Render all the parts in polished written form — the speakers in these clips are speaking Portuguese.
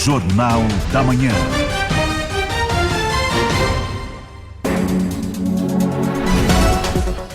Jornal da Manhã.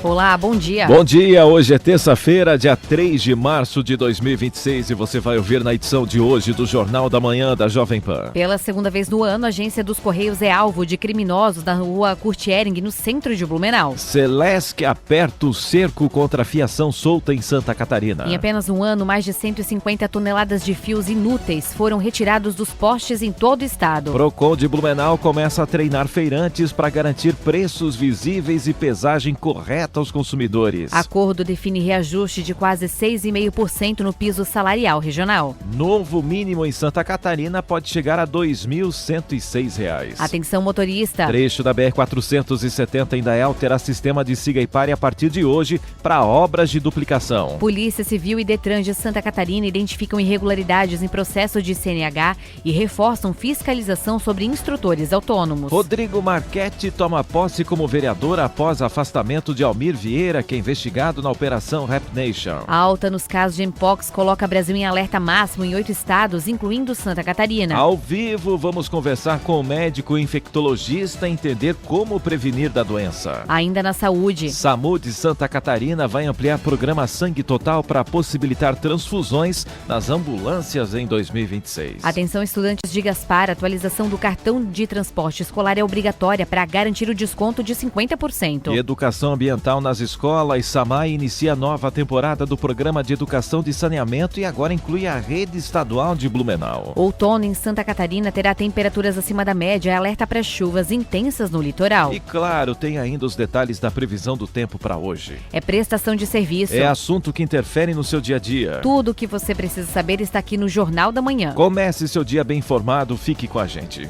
Olá, bom dia. Bom dia, hoje é terça-feira, dia 3 de março de 2026 e você vai ouvir na edição de hoje do Jornal da Manhã da Jovem Pan. Pela segunda vez no ano, a agência dos Correios é alvo de criminosos na rua Curtiering, no centro de Blumenau. Celesc aperta o cerco contra a fiação solta em Santa Catarina. Em apenas um ano, mais de 150 toneladas de fios inúteis foram retirados dos postes em todo o estado. Procon de Blumenau começa a treinar feirantes para garantir preços visíveis e pesagem correta aos consumidores. Acordo define reajuste de quase 6,5% no piso salarial regional. Novo mínimo em Santa Catarina pode chegar a R$ 2.106. Atenção, motorista. Trecho da BR-470 em Dael terá sistema de siga e pare a partir de hoje para obras de duplicação. Polícia Civil e Detran de Santa Catarina identificam irregularidades em processo de CNH e reforçam fiscalização sobre instrutores autônomos. Rodrigo Marchetti toma posse como vereador após afastamento de Almir Vieira, que é investigado na Operação Rap Nation. A alta nos casos de Mpox coloca o Brasil em alerta máximo em 8 estados, incluindo Santa Catarina. Ao vivo, vamos conversar com o médico infectologista e entender como prevenir da doença. Ainda na saúde. SAMU de Santa Catarina vai ampliar programa Sangue Total para possibilitar transfusões nas ambulâncias em 2026. Atenção, estudantes de Gaspar, a atualização do cartão de transporte escolar é obrigatória para garantir o desconto de 50%. E educação ambiental nas escolas, SAMAI inicia a nova temporada do Programa de Educação de Saneamento e agora inclui a rede estadual de Blumenau. Outono em Santa Catarina terá temperaturas acima da média e alerta para chuvas intensas no litoral. E claro, tem ainda os detalhes da previsão do tempo para hoje. É prestação de serviço. É assunto que interfere no seu dia a dia. Tudo o que você precisa saber está aqui no Jornal da Manhã. Comece seu dia bem informado, fique com a gente.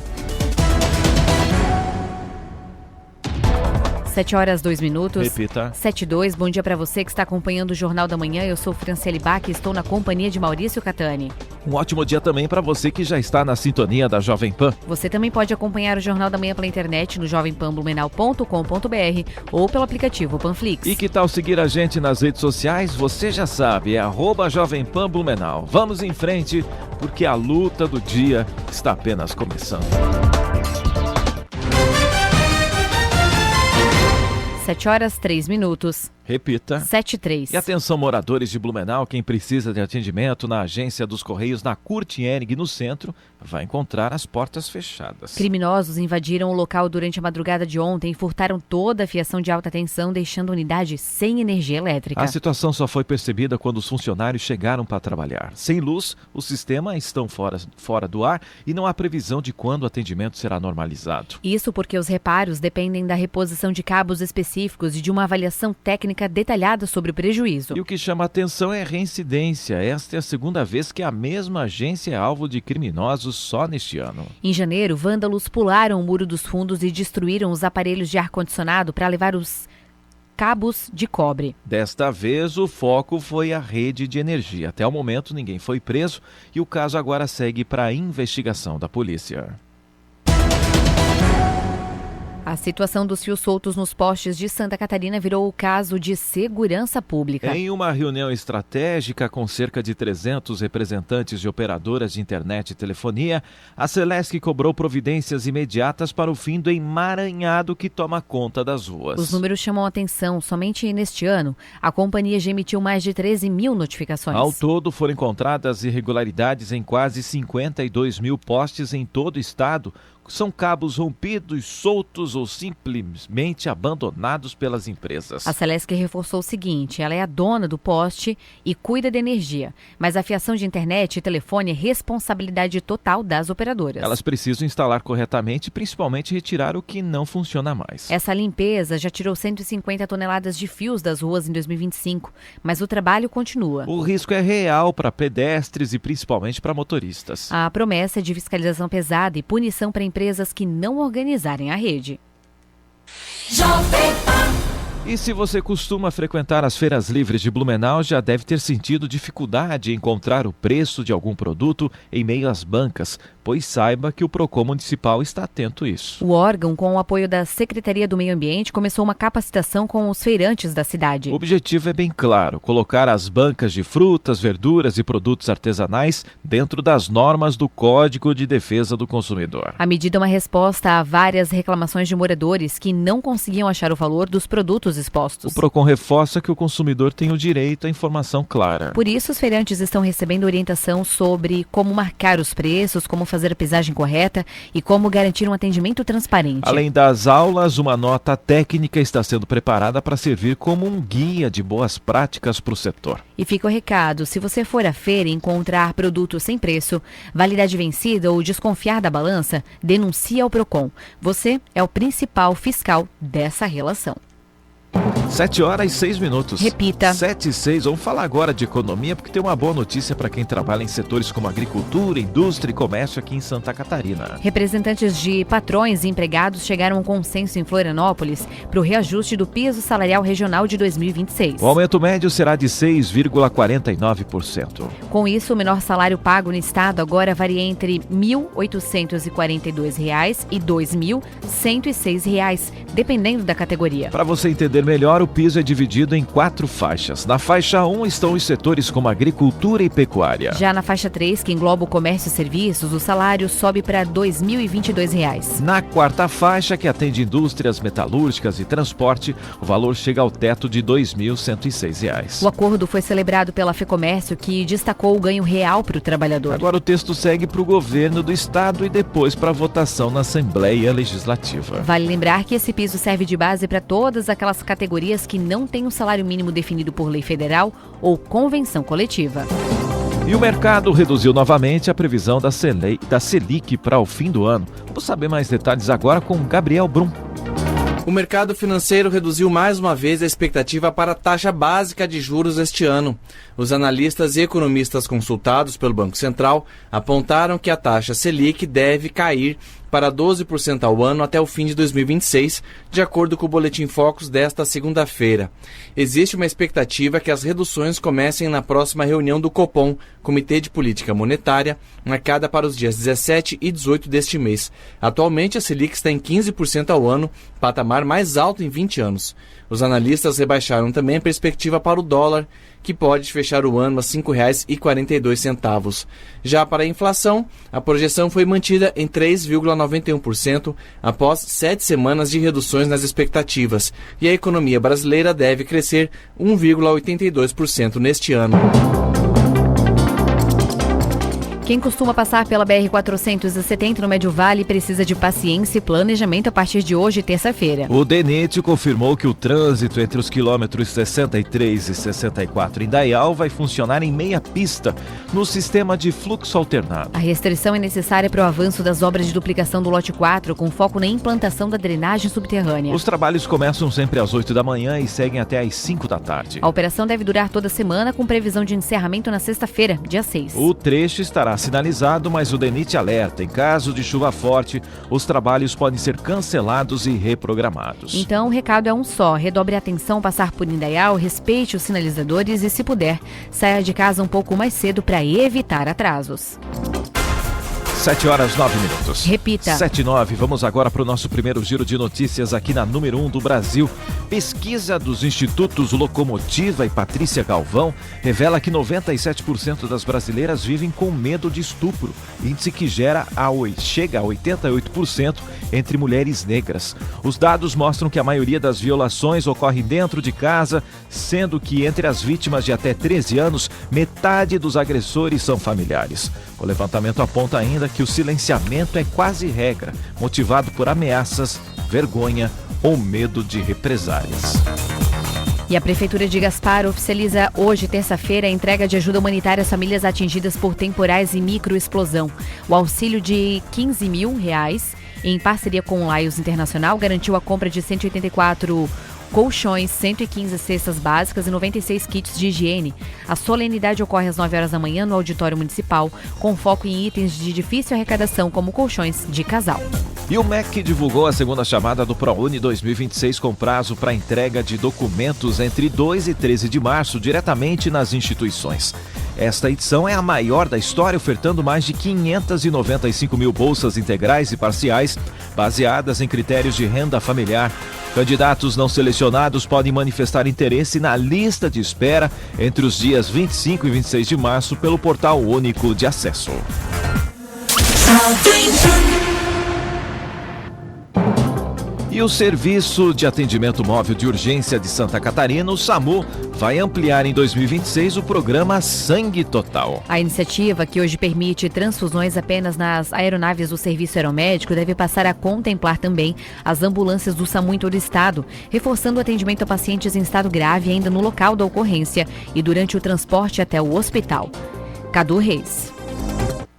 7h02. Repita. 7:02. Bom dia para você que está acompanhando o Jornal da Manhã. Eu sou Franciele Bach e estou na companhia de Maurício Catani. Um ótimo dia também para você que já está na sintonia da Jovem Pan. Você também pode acompanhar o Jornal da Manhã pela internet no jovempanblumenau.com.br ou pelo aplicativo Panflix. E que tal seguir a gente nas redes sociais? Você já sabe, é @Jovem Pan Blumenau. Vamos em frente, porque a luta do dia está apenas começando. 7h03. Repita. 7:03. E atenção, moradores de Blumenau, quem precisa de atendimento na agência dos Correios na Curtiering, no centro, vai encontrar as portas fechadas. Criminosos invadiram o local durante a madrugada de ontem e furtaram toda a fiação de alta tensão, deixando a unidade sem energia elétrica. A situação só foi percebida quando os funcionários chegaram para trabalhar. Sem luz, os sistemas estão fora do ar e não há previsão de quando o atendimento será normalizado. Isso porque os reparos dependem da reposição de cabos específicos e de uma avaliação técnica detalhada sobre o prejuízo. E o que chama a atenção é a reincidência. Esta é a segunda vez que a mesma agência é alvo de criminosos só neste ano. Em janeiro, vândalos pularam o muro dos fundos e destruíram os aparelhos de ar-condicionado para levar os cabos de cobre. Desta vez, o foco foi a rede de energia. Até o momento, ninguém foi preso e o caso agora segue para a investigação da polícia. A situação dos fios soltos nos postes de Santa Catarina virou o caso de segurança pública. Em uma reunião estratégica com cerca de 300 representantes de operadoras de internet e telefonia, a Celesc cobrou providências imediatas para o fim do emaranhado que toma conta das ruas. Os números chamam a atenção. Somente neste ano, a companhia já emitiu mais de 13 mil notificações. Ao todo, foram encontradas irregularidades em quase 52 mil postes em todo o estado. São cabos rompidos, soltos ou simplesmente abandonados pelas empresas. A Celesc reforçou o seguinte: ela é a dona do poste e cuida da energia, mas a fiação de internet e telefone é responsabilidade total das operadoras. Elas precisam instalar corretamente e principalmente retirar o que não funciona mais. Essa limpeza já tirou 150 toneladas de fios das ruas em 2025, mas o trabalho continua. O risco é real para pedestres e principalmente para motoristas. A promessa é de fiscalização pesada e punição para empresas que não organizarem a rede. Jovem Pan. E se você costuma frequentar as feiras livres de Blumenau, já deve ter sentido dificuldade em encontrar o preço de algum produto em meio às bancas, pois saiba que o Procon Municipal está atento a isso. O órgão, com o apoio da Secretaria do Meio Ambiente, começou uma capacitação com os feirantes da cidade. O objetivo é bem claro: colocar as bancas de frutas, verduras e produtos artesanais dentro das normas do Código de Defesa do Consumidor. A medida é uma resposta a várias reclamações de moradores que não conseguiam achar o valor dos produtos expostos. O Procon reforça que o consumidor tem o direito à informação clara. Por isso, os feirantes estão recebendo orientação sobre como marcar os preços, como fazer a pesagem correta e como garantir um atendimento transparente. Além das aulas, uma nota técnica está sendo preparada para servir como um guia de boas práticas para o setor. E fica o recado: se você for à feira e encontrar produtos sem preço, validade vencida ou desconfiar da balança, denuncie ao Procon. Você é o principal fiscal dessa relação. 7h06. Repita. 7h06. Vamos falar agora de economia, porque tem uma boa notícia para quem trabalha em setores como agricultura, indústria e comércio aqui em Santa Catarina. Representantes de patrões e empregados chegaram a um consenso em Florianópolis para o reajuste do piso salarial regional de 2026. O aumento médio será de 6,49%. Com isso, o menor salário pago no estado agora varia entre R$ 1.842 e R$ 2.106, dependendo da categoria. Para você entender melhor, o piso é dividido em 4 faixas. Na faixa 1 estão os setores como agricultura e pecuária. Já na faixa 3, que engloba o comércio e serviços, o salário sobe para R$ 2.022. Na 4ª faixa, que atende indústrias metalúrgicas e transporte, o valor chega ao teto de R$ 2.106. O acordo foi celebrado pela FEComércio, que destacou o ganho real para o trabalhador. Agora o texto segue para o governo do estado e depois para a votação na Assembleia Legislativa. Vale lembrar que esse piso serve de base para todas aquelas categorias que não têm um salário mínimo definido por lei federal ou convenção coletiva. E o mercado reduziu novamente a previsão da Selic para o fim do ano. Vamos saber mais detalhes agora com Gabriel Brum. O mercado financeiro reduziu mais uma vez a expectativa para a taxa básica de juros este ano. Os analistas e economistas consultados pelo Banco Central apontaram que a taxa Selic deve cair para 12% ao ano até o fim de 2026, de acordo com o Boletim Focus desta segunda-feira. Existe uma expectativa que as reduções comecem na próxima reunião do Copom, Comitê de Política Monetária, marcada para os dias 17 e 18 deste mês. Atualmente, a Selic está em 15% ao ano, patamar mais alto em 20 anos. Os analistas rebaixaram também a perspectiva para o dólar, que pode fechar o ano a R$ 5,42. Já para a inflação, a projeção foi mantida em 3,91% após 7 semanas de reduções nas expectativas, e a economia brasileira deve crescer 1,82% neste ano. Quem costuma passar pela BR-470 no Médio Vale precisa de paciência e planejamento a partir de hoje, terça-feira. O DENIT confirmou que o trânsito entre os quilômetros 63 e 64 em Daial vai funcionar em meia pista, no sistema de fluxo alternado. A restrição é necessária para o avanço das obras de duplicação do lote 4, com foco na implantação da drenagem subterrânea. Os trabalhos começam sempre às 8 da manhã e seguem até às 5 da tarde. A operação deve durar toda a semana, com previsão de encerramento na sexta-feira, dia 6. O trecho estará sinalizado, mas o DENIT alerta: em caso de chuva forte, os trabalhos podem ser cancelados e reprogramados. Então, o recado é um só: redobre a atenção ao passar por Indaial, respeite os sinalizadores e, se puder, saia de casa um pouco mais cedo para evitar atrasos. 7h09. Repita. 7h09. Vamos agora para o nosso primeiro giro de notícias aqui na número 1 do Brasil. Pesquisa dos institutos Locomotiva e Patrícia Galvão revela que 97% das brasileiras vivem com medo de estupro, índice que chega a 88% entre mulheres negras. Os dados mostram que a maioria das violações ocorre dentro de casa, sendo que entre as vítimas de até 13 anos, metade dos agressores são familiares. O levantamento aponta ainda que o silenciamento é quase regra, motivado por ameaças, vergonha ou medo de represálias. E a Prefeitura de Gaspar oficializa hoje, terça-feira, a entrega de ajuda humanitária às famílias atingidas por temporais e microexplosão. O auxílio de R$ 15 mil, em parceria com o Lions Internacional, garantiu a compra de 184 colchões, 115 cestas básicas e 96 kits de higiene. A solenidade ocorre às 9 horas da manhã no Auditório Municipal, com foco em itens de difícil arrecadação, como colchões de casal. E o MEC divulgou a segunda chamada do ProUni 2026 com prazo para entrega de documentos entre 2 e 13 de março diretamente nas instituições. Esta edição é a maior da história, ofertando mais de 595 mil bolsas integrais e parciais, baseadas em critérios de renda familiar. Candidatos não selecionados podem manifestar interesse na lista de espera entre os dias 25 e 26 de março pelo Portal Único de Acesso. E o Serviço de Atendimento Móvel de Urgência de Santa Catarina, o SAMU, vai ampliar em 2026 o programa Sangue Total. A iniciativa, que hoje permite transfusões apenas nas aeronaves do Serviço Aeromédico, deve passar a contemplar também as ambulâncias do SAMU em todo o estado, reforçando o atendimento a pacientes em estado grave ainda no local da ocorrência e durante o transporte até o hospital. Cadu Reis.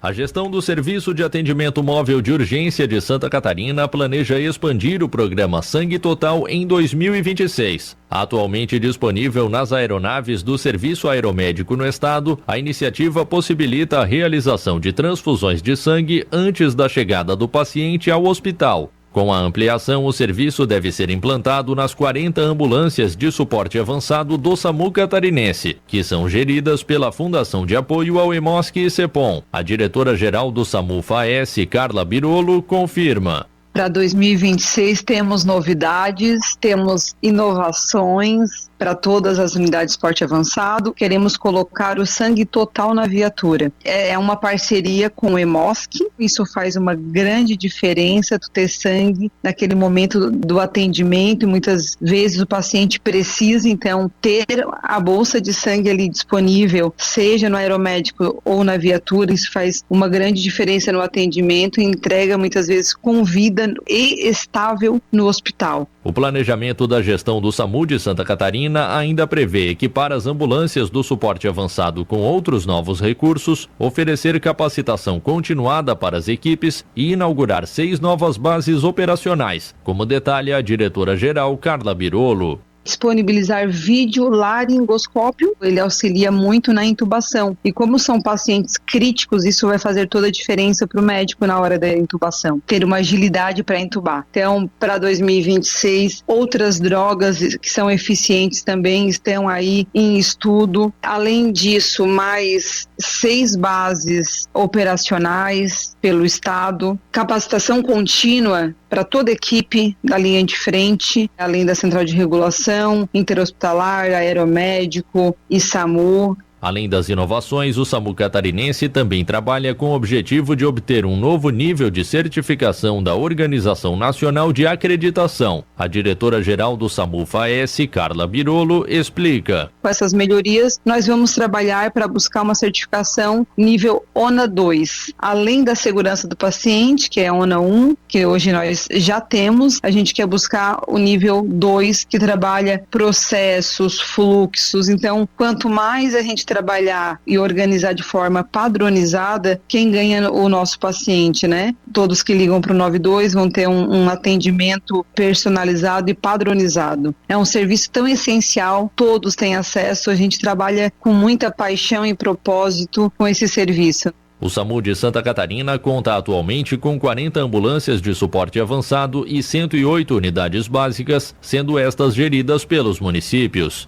A gestão do Serviço de Atendimento Móvel de Urgência de Santa Catarina planeja expandir o programa Sangue Total em 2026. Atualmente disponível nas aeronaves do Serviço Aeromédico no estado, a iniciativa possibilita a realização de transfusões de sangue antes da chegada do paciente ao hospital. Com a ampliação, o serviço deve ser implantado nas 40 ambulâncias de suporte avançado do SAMU catarinense, que são geridas pela Fundação de Apoio ao EMOSC e CEPOM. A diretora-geral do SAMU FAES, Carla Birolo, confirma. Para 2026 temos novidades, temos inovações para todas as unidades de suporte avançado. Queremos colocar o sangue total na viatura. É uma parceria com o EMOSC, isso faz uma grande diferença, tu ter sangue naquele momento do atendimento, e muitas vezes o paciente precisa, então, ter a bolsa de sangue ali disponível, seja no aeromédico ou na viatura. Isso faz uma grande diferença no atendimento e entrega muitas vezes com vida e estável no hospital. O planejamento da gestão do SAMU de Santa Catarina ainda prevê equipar as ambulâncias do suporte avançado com outros novos recursos, oferecer capacitação continuada para as equipes e inaugurar 6 novas bases operacionais, como detalha a diretora-geral Carla Birolo. Disponibilizar vídeo laringoscópio, ele auxilia muito na intubação. E como são pacientes críticos, isso vai fazer toda a diferença para o médico na hora da intubação. Ter uma agilidade para intubar. Então, para 2026, outras drogas que são eficientes também estão aí em estudo. Além disso, mais 6 bases operacionais pelo estado. Capacitação contínua para toda a equipe da linha de frente, além da central de regulação, interhospitalar, aeromédico e SAMU. Além das inovações, o SAMU catarinense também trabalha com o objetivo de obter um novo nível de certificação da Organização Nacional de Acreditação. A diretora-geral do SAMU FAES, Carla Birolo, explica. Com essas melhorias, nós vamos trabalhar para buscar uma certificação nível ONA 2. Além da segurança do paciente, que é a ONA 1, que hoje nós já temos, a gente quer buscar o nível 2, que trabalha processos, fluxos. Então, quanto mais a gente trabalhar e organizar de forma padronizada, quem ganha o nosso paciente, né? Todos que ligam para o 92 vão ter um atendimento personalizado e padronizado. É um serviço tão essencial, todos têm acesso, a gente trabalha com muita paixão e propósito com esse serviço. O SAMU de Santa Catarina conta atualmente com 40 ambulâncias de suporte avançado e 108 unidades básicas, sendo estas geridas pelos municípios.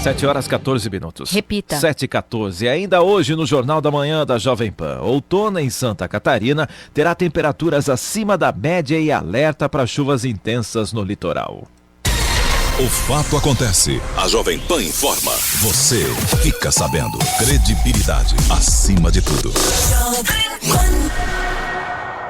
7h14. Repita. 7h14. Ainda hoje no Jornal da Manhã da Jovem Pan. Outono em Santa Catarina terá temperaturas acima da média e alerta para chuvas intensas no litoral. O fato acontece. A Jovem Pan informa. Você fica sabendo. Credibilidade acima de tudo.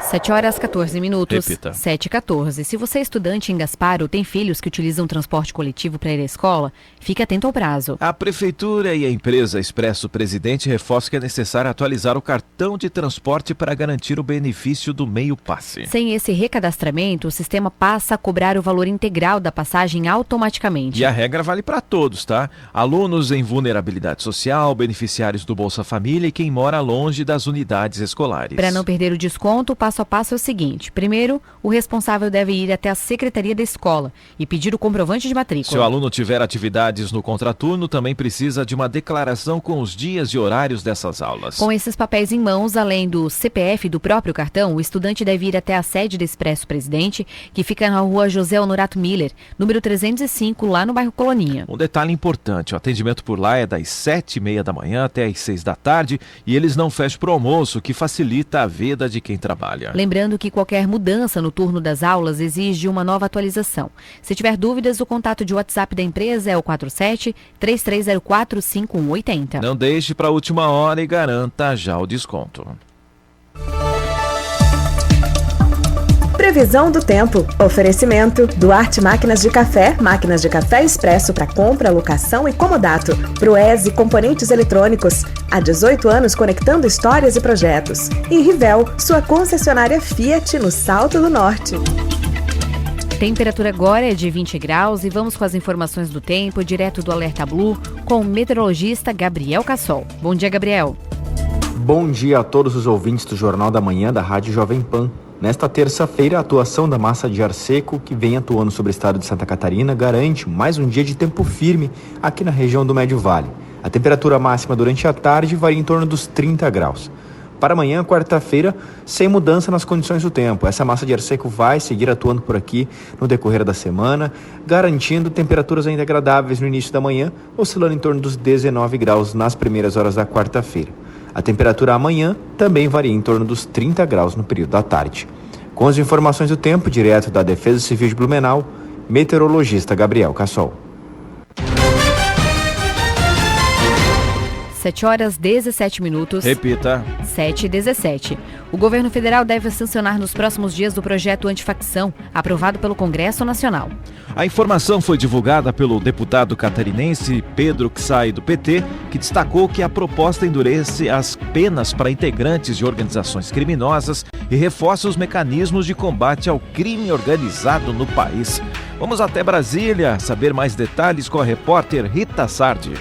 7h14. Repita. 7h14. Se você é estudante em Gasparo, tem filhos que utilizam transporte coletivo para ir à escola, fique atento ao prazo. A Prefeitura e a empresa Expresso Presidente reforçam que é necessário atualizar o cartão de transporte para garantir o benefício do meio passe. Sem esse recadastramento, o sistema passa a cobrar o valor integral da passagem automaticamente. E a regra vale para todos, tá? Alunos em vulnerabilidade social, beneficiários do Bolsa Família e quem mora longe das unidades escolares. Para não perder o desconto, o passo passo a passo é o seguinte. Primeiro, o responsável deve ir até a secretaria da escola e pedir o comprovante de matrícula. Se o aluno tiver atividades no contraturno, também precisa de uma declaração com os dias e horários dessas aulas. Com esses papéis em mãos, além do CPF e do próprio cartão, o estudante deve ir até a sede da Expresso Presidente, que fica na rua José Honorato Miller, número 305, lá no bairro Coloninha. Um detalhe importante, o atendimento por lá é das 7h30 da manhã até as 6 da tarde e eles não fecham pro almoço, que facilita a vida de quem trabalha. Lembrando que qualquer mudança no turno das aulas exige uma nova atualização. Se tiver dúvidas, o contato de WhatsApp da empresa é o 47-3304-5180. Não deixe para a última hora e garanta já o desconto. Previsão do tempo. Oferecimento Duarte Máquinas de Café Expresso para compra, locação e comodato. Proese Componentes Eletrônicos. Há 18 anos conectando histórias e projetos. E Rivel, sua concessionária Fiat no Salto do Norte. Temperatura agora é de 20 graus e vamos com as informações do tempo direto do Alerta Blue com o meteorologista Gabriel Cassol. Bom dia, Gabriel. Bom dia a todos os ouvintes do Jornal da Manhã da Rádio Jovem Pan. Nesta terça-feira, a atuação da massa de ar seco, que vem atuando sobre o estado de Santa Catarina, garante mais um dia de tempo firme aqui na região do Médio Vale. A temperatura máxima durante a tarde varia em torno dos 30 graus. Para amanhã, quarta-feira, sem mudança nas condições do tempo. Essa massa de ar seco vai seguir atuando por aqui no decorrer da semana, garantindo temperaturas ainda agradáveis no início da manhã, oscilando em torno dos 19 graus nas primeiras horas da quarta-feira. A temperatura amanhã também varia em torno dos 30 graus no período da tarde. Com as informações do tempo, direto da Defesa Civil de Blumenau, meteorologista Gabriel Cassol. 7h17. Repita. 7h17. O governo federal deve sancionar nos próximos dias o projeto antifacção, aprovado pelo Congresso Nacional. A informação foi divulgada pelo deputado catarinense Pedro Ksai, do PT, que destacou que a proposta endurece as penas para integrantes de organizações criminosas e reforça os mecanismos de combate ao crime organizado no país. Vamos até Brasília saber mais detalhes com a repórter Rita Sardi.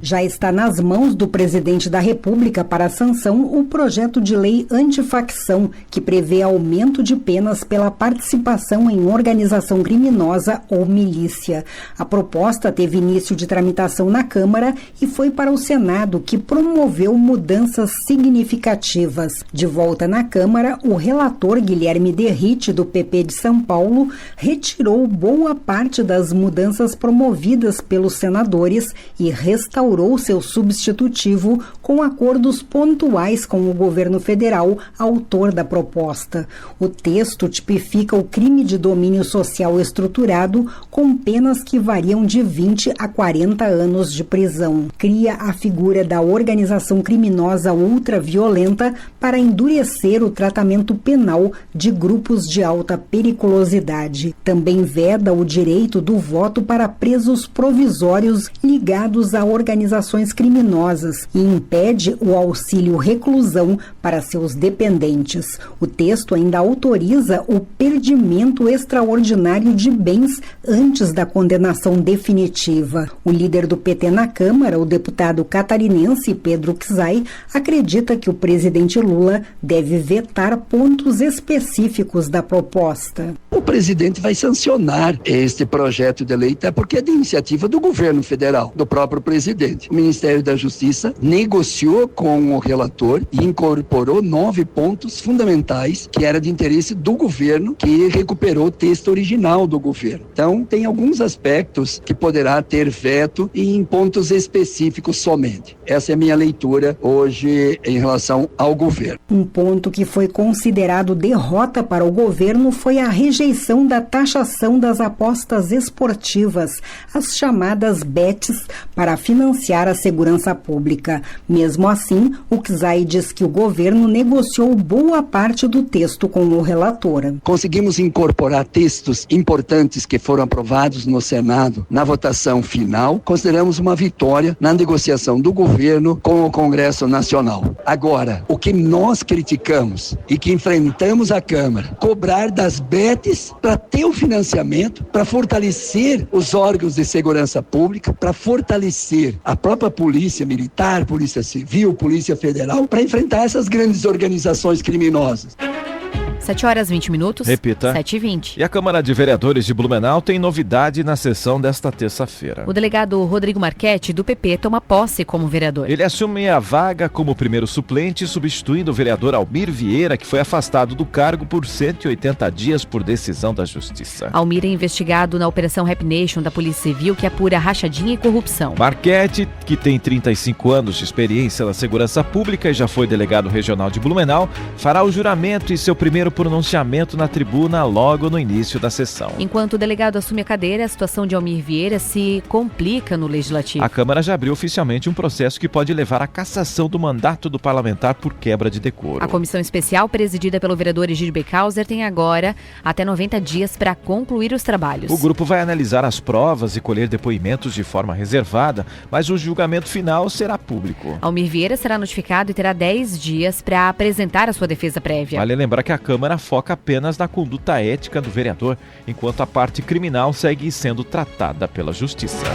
Já está nas mãos do presidente da República para sanção o projeto de lei antifacção, que prevê aumento de penas pela participação em organização criminosa ou milícia. A proposta teve início de tramitação na Câmara e foi para o Senado, que promoveu mudanças significativas. De volta na Câmara, o relator Guilherme Derrite, do PP de São Paulo, retirou boa parte das mudanças promovidas pelos senadores e restaurou seu substitutivo com acordos pontuais com o governo federal, autor da proposta. O texto tipifica o crime de domínio social estruturado com penas que variam de 20 a 40 anos de prisão. Cria a figura da organização criminosa ultraviolenta para endurecer o tratamento penal de grupos de alta periculosidade. Também veda o direito do voto para presos provisórios ligados a organizações criminosas e impede o auxílio reclusão para seus dependentes. O texto ainda autoriza o perdimento extraordinário de bens antes da condenação definitiva. O líder do PT na Câmara, o deputado catarinense Pedro Ksai, acredita que o presidente Lula deve vetar pontos específicos da proposta. O presidente vai sancionar este projeto de lei, até porque é de iniciativa do governo federal, do próprio presidente. O Ministério da Justiça negociou com o relator e incorporou 9 pontos fundamentais que era de interesse do governo, que recuperou o texto original do governo. Então, tem alguns aspectos que poderá ter veto e em pontos específicos somente. Essa é a minha leitura hoje em relação ao governo. Um ponto que foi considerado derrota para o governo foi a rejeição da taxação das apostas esportivas, as chamadas bets, para financiar a segurança pública. Mesmo assim, o Ksai diz que o governo negociou boa parte do texto com o relator. Conseguimos incorporar textos importantes que foram aprovados no Senado na votação final. Consideramos uma vitória na negociação do governo com o Congresso Nacional. Agora, o que nós criticamos e que enfrentamos a Câmara, cobrar das bets para ter o financiamento, para fortalecer os órgãos de segurança pública, para fortalecer a própria Polícia Militar, Polícia Civil, Polícia Federal, para enfrentar essas grandes organizações criminosas. 7h20. Repita. 7h20. E a Câmara de Vereadores de Blumenau tem novidade na sessão desta terça-feira. O delegado Rodrigo Marchetti, do PP, toma posse como vereador. Ele assume a vaga como primeiro suplente, substituindo o vereador Almir Vieira, que foi afastado do cargo por 180 dias por decisão da Justiça. Almir é investigado na Operação Rap Nation da Polícia Civil, que apura rachadinha e corrupção. Marchetti, que tem 35 anos de experiência na segurança pública e já foi delegado regional de Blumenau, fará o juramento e seu primeiro pronunciamento na tribuna logo no início da sessão. Enquanto o delegado assume a cadeira, a situação de Almir Vieira se complica no Legislativo. A Câmara já abriu oficialmente um processo que pode levar à cassação do mandato do parlamentar por quebra de decoro. A comissão especial, presidida pelo vereador Egídio Beckhauser, tem agora até 90 dias para concluir os trabalhos. O grupo vai analisar as provas e colher depoimentos de forma reservada, mas o julgamento final será público. Almir Vieira será notificado e terá 10 dias para apresentar a sua defesa prévia. Vale lembrar que a Câmara foca apenas na conduta ética do vereador, enquanto a parte criminal segue sendo tratada pela Justiça.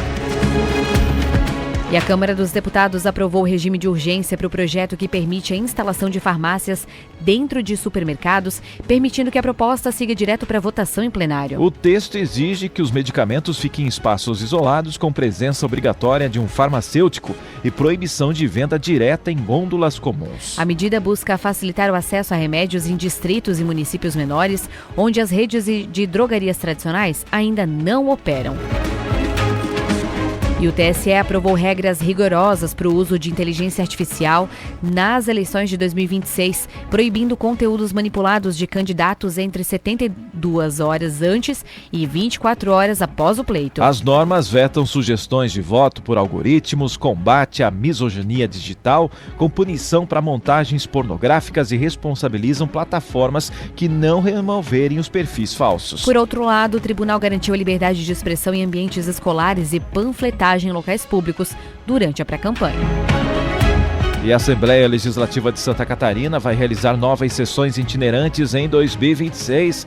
E a Câmara dos Deputados aprovou o regime de urgência para o projeto que permite a instalação de farmácias dentro de supermercados, permitindo que a proposta siga direto para votação em plenário. O texto exige que os medicamentos fiquem em espaços isolados com presença obrigatória de um farmacêutico e proibição de venda direta em gôndolas comuns. A medida busca facilitar o acesso a remédios em distritos e municípios menores, onde as redes de drogarias tradicionais ainda não operam. E o TSE aprovou regras rigorosas para o uso de inteligência artificial nas eleições de 2026, proibindo conteúdos manipulados de candidatos entre 72 horas antes e 24 horas após o pleito. As normas vetam sugestões de voto por algoritmos, combate à misoginia digital, com punição para montagens pornográficas e responsabilizam plataformas que não removerem os perfis falsos. Por outro lado, o tribunal garantiu a liberdade de expressão em ambientes escolares e panfletagem em locais públicos durante a pré-campanha. E a Assembleia Legislativa de Santa Catarina vai realizar novas sessões itinerantes em 2026,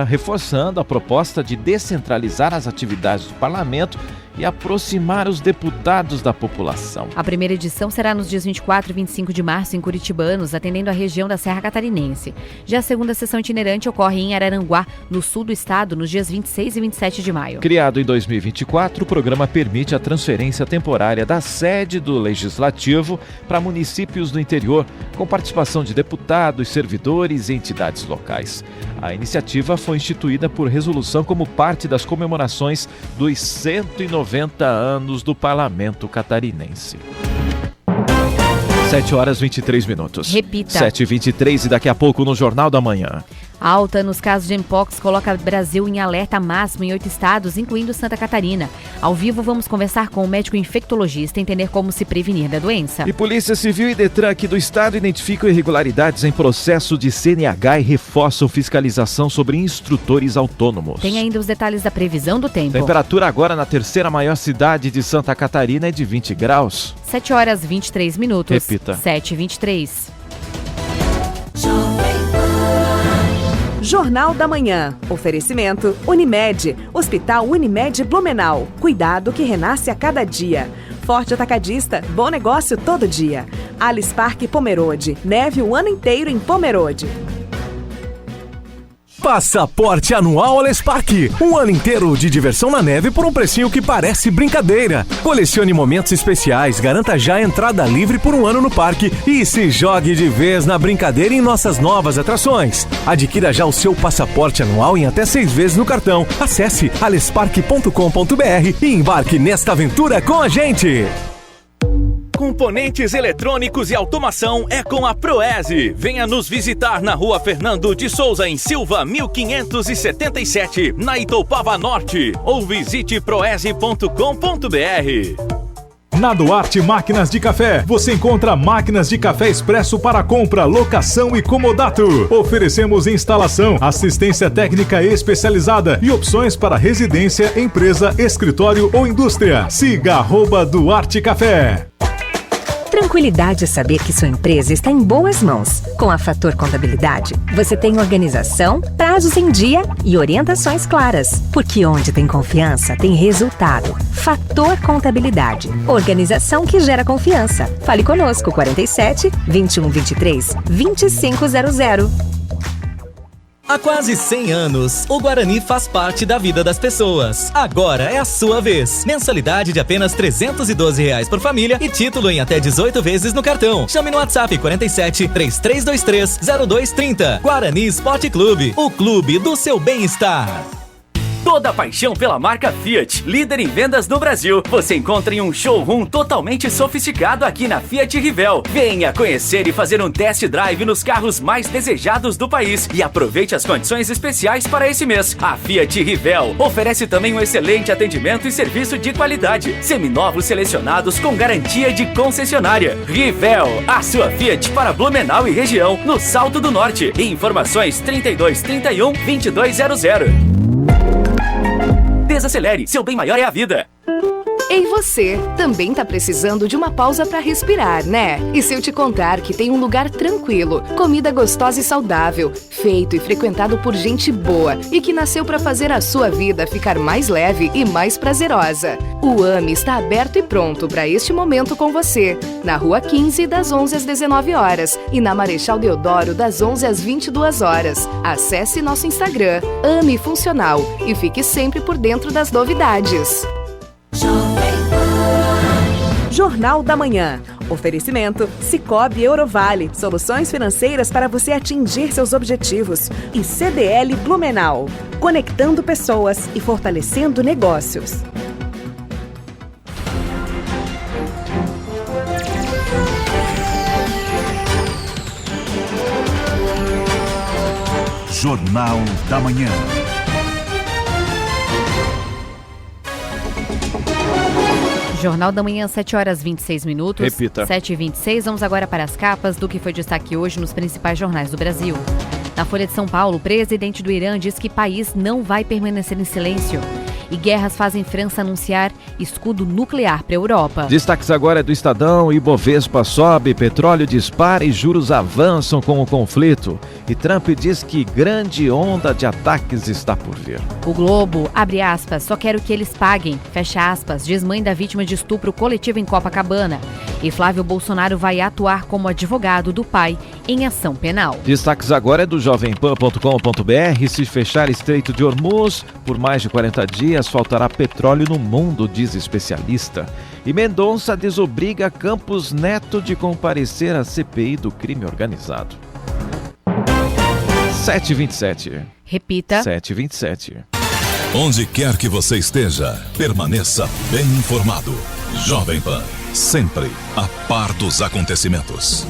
reforçando a proposta de descentralizar as atividades do parlamento e aproximar os deputados da população. A primeira edição será nos dias 24 e 25 de março em Curitibanos, atendendo a região da Serra Catarinense. Já a segunda sessão itinerante ocorre em Araranguá, no sul do estado, nos dias 26 e 27 de maio. Criado em 2024, o programa permite a transferência temporária da sede do Legislativo para municípios do interior, com participação de deputados, servidores e entidades locais. A iniciativa foi instituída por resolução como parte das comemorações dos 190 anos do Parlamento Catarinense. 7h23. Repita. 7h23 e daqui a pouco no Jornal da Manhã. Alta nos casos de Mpox coloca o Brasil em alerta máximo em 8 estados, incluindo Santa Catarina. Ao vivo, vamos conversar com o médico infectologista e entender como se prevenir da doença. E Polícia Civil e Detran aqui do estado identificam irregularidades em processo de CNH e reforçam fiscalização sobre instrutores autônomos. Tem ainda os detalhes da previsão do tempo. Temperatura agora na terceira maior cidade de Santa Catarina é de 20 graus. 7h23. Repita. 7h23. Jornal da Manhã. Oferecimento Unimed. Hospital Unimed Blumenau. Cuidado que renasce a cada dia. Forte Atacadista. Bom negócio todo dia. Alice Parque Pomerode. Neve o ano inteiro em Pomerode. Passaporte Anual Alice Parque. Um ano inteiro de diversão na neve por um precinho que parece brincadeira. Colecione momentos especiais, garanta já a entrada livre por um ano no parque e se jogue de vez na brincadeira em nossas novas atrações. Adquira já o seu passaporte anual em até 6 vezes no cartão. Acesse alesparque.com.br e embarque nesta aventura com a gente. Componentes eletrônicos e automação é com a Proese. Venha nos visitar na Rua Fernando de Souza, em Silva, 1577, na Itoupava Norte. Ou visite proese.com.br. Na Duarte Máquinas de Café, você encontra máquinas de café expresso para compra, locação e comodato. Oferecemos instalação, assistência técnica especializada e opções para residência, empresa, escritório ou indústria. Siga @Duarte Café. Tranquilidade é saber que sua empresa está em boas mãos. Com a Fator Contabilidade, você tem organização, prazos em dia e orientações claras. Porque onde tem confiança, tem resultado. Fator Contabilidade. Organização que gera confiança. Fale conosco, 47 21 23 2500. Há quase 100 anos, o Guarani faz parte da vida das pessoas. Agora é a sua vez. Mensalidade de apenas R$ 312 por família e título em até 18 vezes no cartão. Chame no WhatsApp 47 3323 0230. Guarani Esporte Clube, o clube do seu bem-estar. Toda a paixão pela marca Fiat, líder em vendas no Brasil, você encontra em um showroom totalmente sofisticado aqui na Fiat Rivel. Venha conhecer e fazer um test drive nos carros mais desejados do país e aproveite as condições especiais para esse mês. A Fiat Rivel oferece também um excelente atendimento e serviço de qualidade. Seminovos selecionados com garantia de concessionária. Rivel, a sua Fiat para Blumenau e região, no Salto do Norte. Informações 3231 2200. Desacelere, seu bem maior é a vida. Ei, você também tá precisando de uma pausa para respirar, né? E se eu te contar que tem um lugar tranquilo, comida gostosa e saudável, feito e frequentado por gente boa e que nasceu para fazer a sua vida ficar mais leve e mais prazerosa. O AME está aberto e pronto para este momento com você. Na Rua 15, das 11 às 19 horas e na Marechal Deodoro, das 11 às 22 horas. Acesse nosso Instagram, AME Funcional, e fique sempre por dentro das novidades. Jornal da Manhã. Oferecimento Sicoob Eurovale. Soluções financeiras para você atingir seus objetivos. E CDL Blumenau. Conectando pessoas e fortalecendo negócios. Jornal da Manhã. Jornal da Manhã, 7 horas 26 minutos. Repita. 7h26. Vamos agora para as capas do que foi destaque hoje nos principais jornais do Brasil. Na Folha de São Paulo, o presidente do Irã diz que país não vai permanecer em silêncio. E guerras fazem França anunciar escudo nuclear para a Europa. Destaques agora é do Estadão. Ibovespa sobe, petróleo dispara e juros avançam com o conflito. E Trump diz que grande onda de ataques está por vir. O Globo, abre aspas, só quero que eles paguem, fecha aspas, diz mãe da vítima de estupro coletivo em Copacabana. E Flávio Bolsonaro vai atuar como advogado do pai em ação penal. Destaques agora é do jovempan.com.br. Se fechar Estreito de Hormuz por mais de 40 dias, faltará petróleo no mundo, diz especialista. E Mendonça desobriga Campos Neto de comparecer à CPI do crime organizado. 7h27. Repita. 7h27. Onde quer que você esteja, permaneça bem informado. Jovem Pan, sempre a par dos acontecimentos.